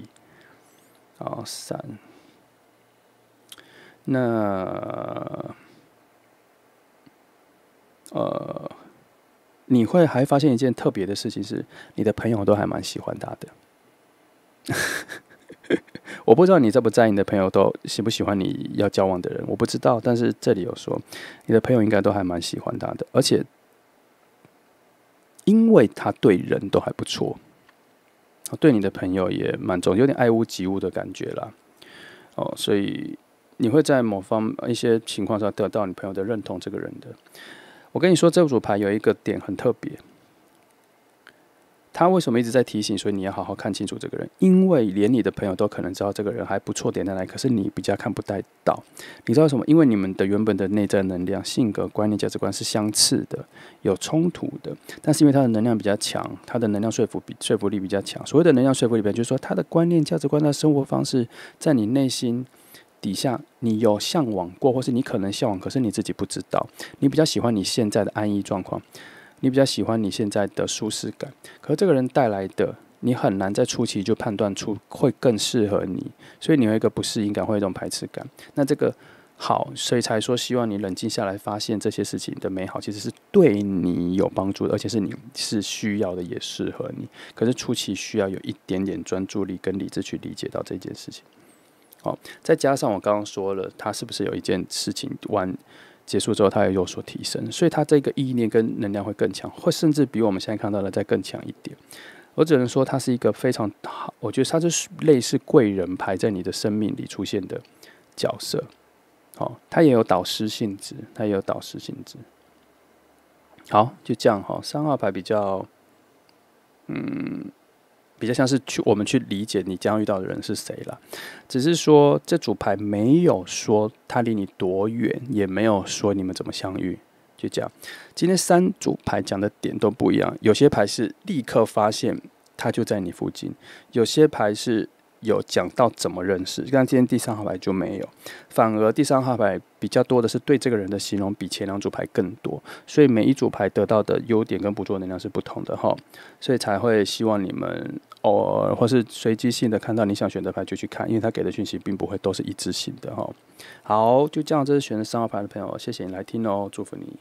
3，那你会还发现一件特别的事情是，你的朋友都还蛮喜欢他的。我不知道你在不在意你的朋友都喜不喜欢你要交往的人，我不知道。但是这里有说，你的朋友应该都还蛮喜欢他的，而且因为他对人都还不错，对你的朋友也蛮重，有点爱屋及乌的感觉啦。所以你会在一些情况上得到你朋友的认同，这个人的。我跟你说，这组牌有一个点很特别。他为什么一直在提醒？所以你要好好看清楚这个人，因为连你的朋友都可能知道这个人还不错点在哪里，可是你比较看不太到。你知道什么？因为你们的原本的内在能量、性格、观念、价值观是相似的，有冲突的。但是因为他的能量比较强，他的能量说服力比较强。所谓的能量说服力，就是说他的观念、价值观、他的生活方式，在你内心底下，你有向往过，或是你可能向往，可是你自己不知道。你比较喜欢你现在的安逸状况。你比较喜欢你现在的舒适感，可是这个人带来的，你很难在初期就判断出会更适合你，所以你有一个不适应感，会有一种排斥感。那这个好，所以才说希望你冷静下来，发现这些事情的美好其实是对你有帮助的，而且是你是需要的，也适合你。可是初期需要有一点点专注力跟理智去理解到这件事情。再加上我刚刚说了，他是不是有一件事情结束之后，它也有所提升，所以它这个意念跟能量会更强，会甚至比我们现在看到的再更强一点。我只能说，它是一个非常好，我觉得它是类似贵人牌在你的生命里出现的角色。它也有导师性质，好，就这样哈。3号牌比较像是我们去理解你将遇到的人是谁啦，只是说这组牌没有说他离你多远，也没有说你们怎么相遇，就这样。今天3组牌讲的点都不一样，有些牌是立刻发现他就在你附近，有些牌是有讲到怎么认识，刚今天第3号牌就没有，反而第3号牌比较多的是对这个人的形容比前2组牌更多，所以每一组牌得到的优点跟捕捉能量是不同的哈，所以才会希望你们偶尔或是随机性的看到你想选的牌就去看，因为他给的讯息并不会都是一致性的哈。好，就这样，这是选了3号牌的朋友，谢谢你来听哦，祝福你。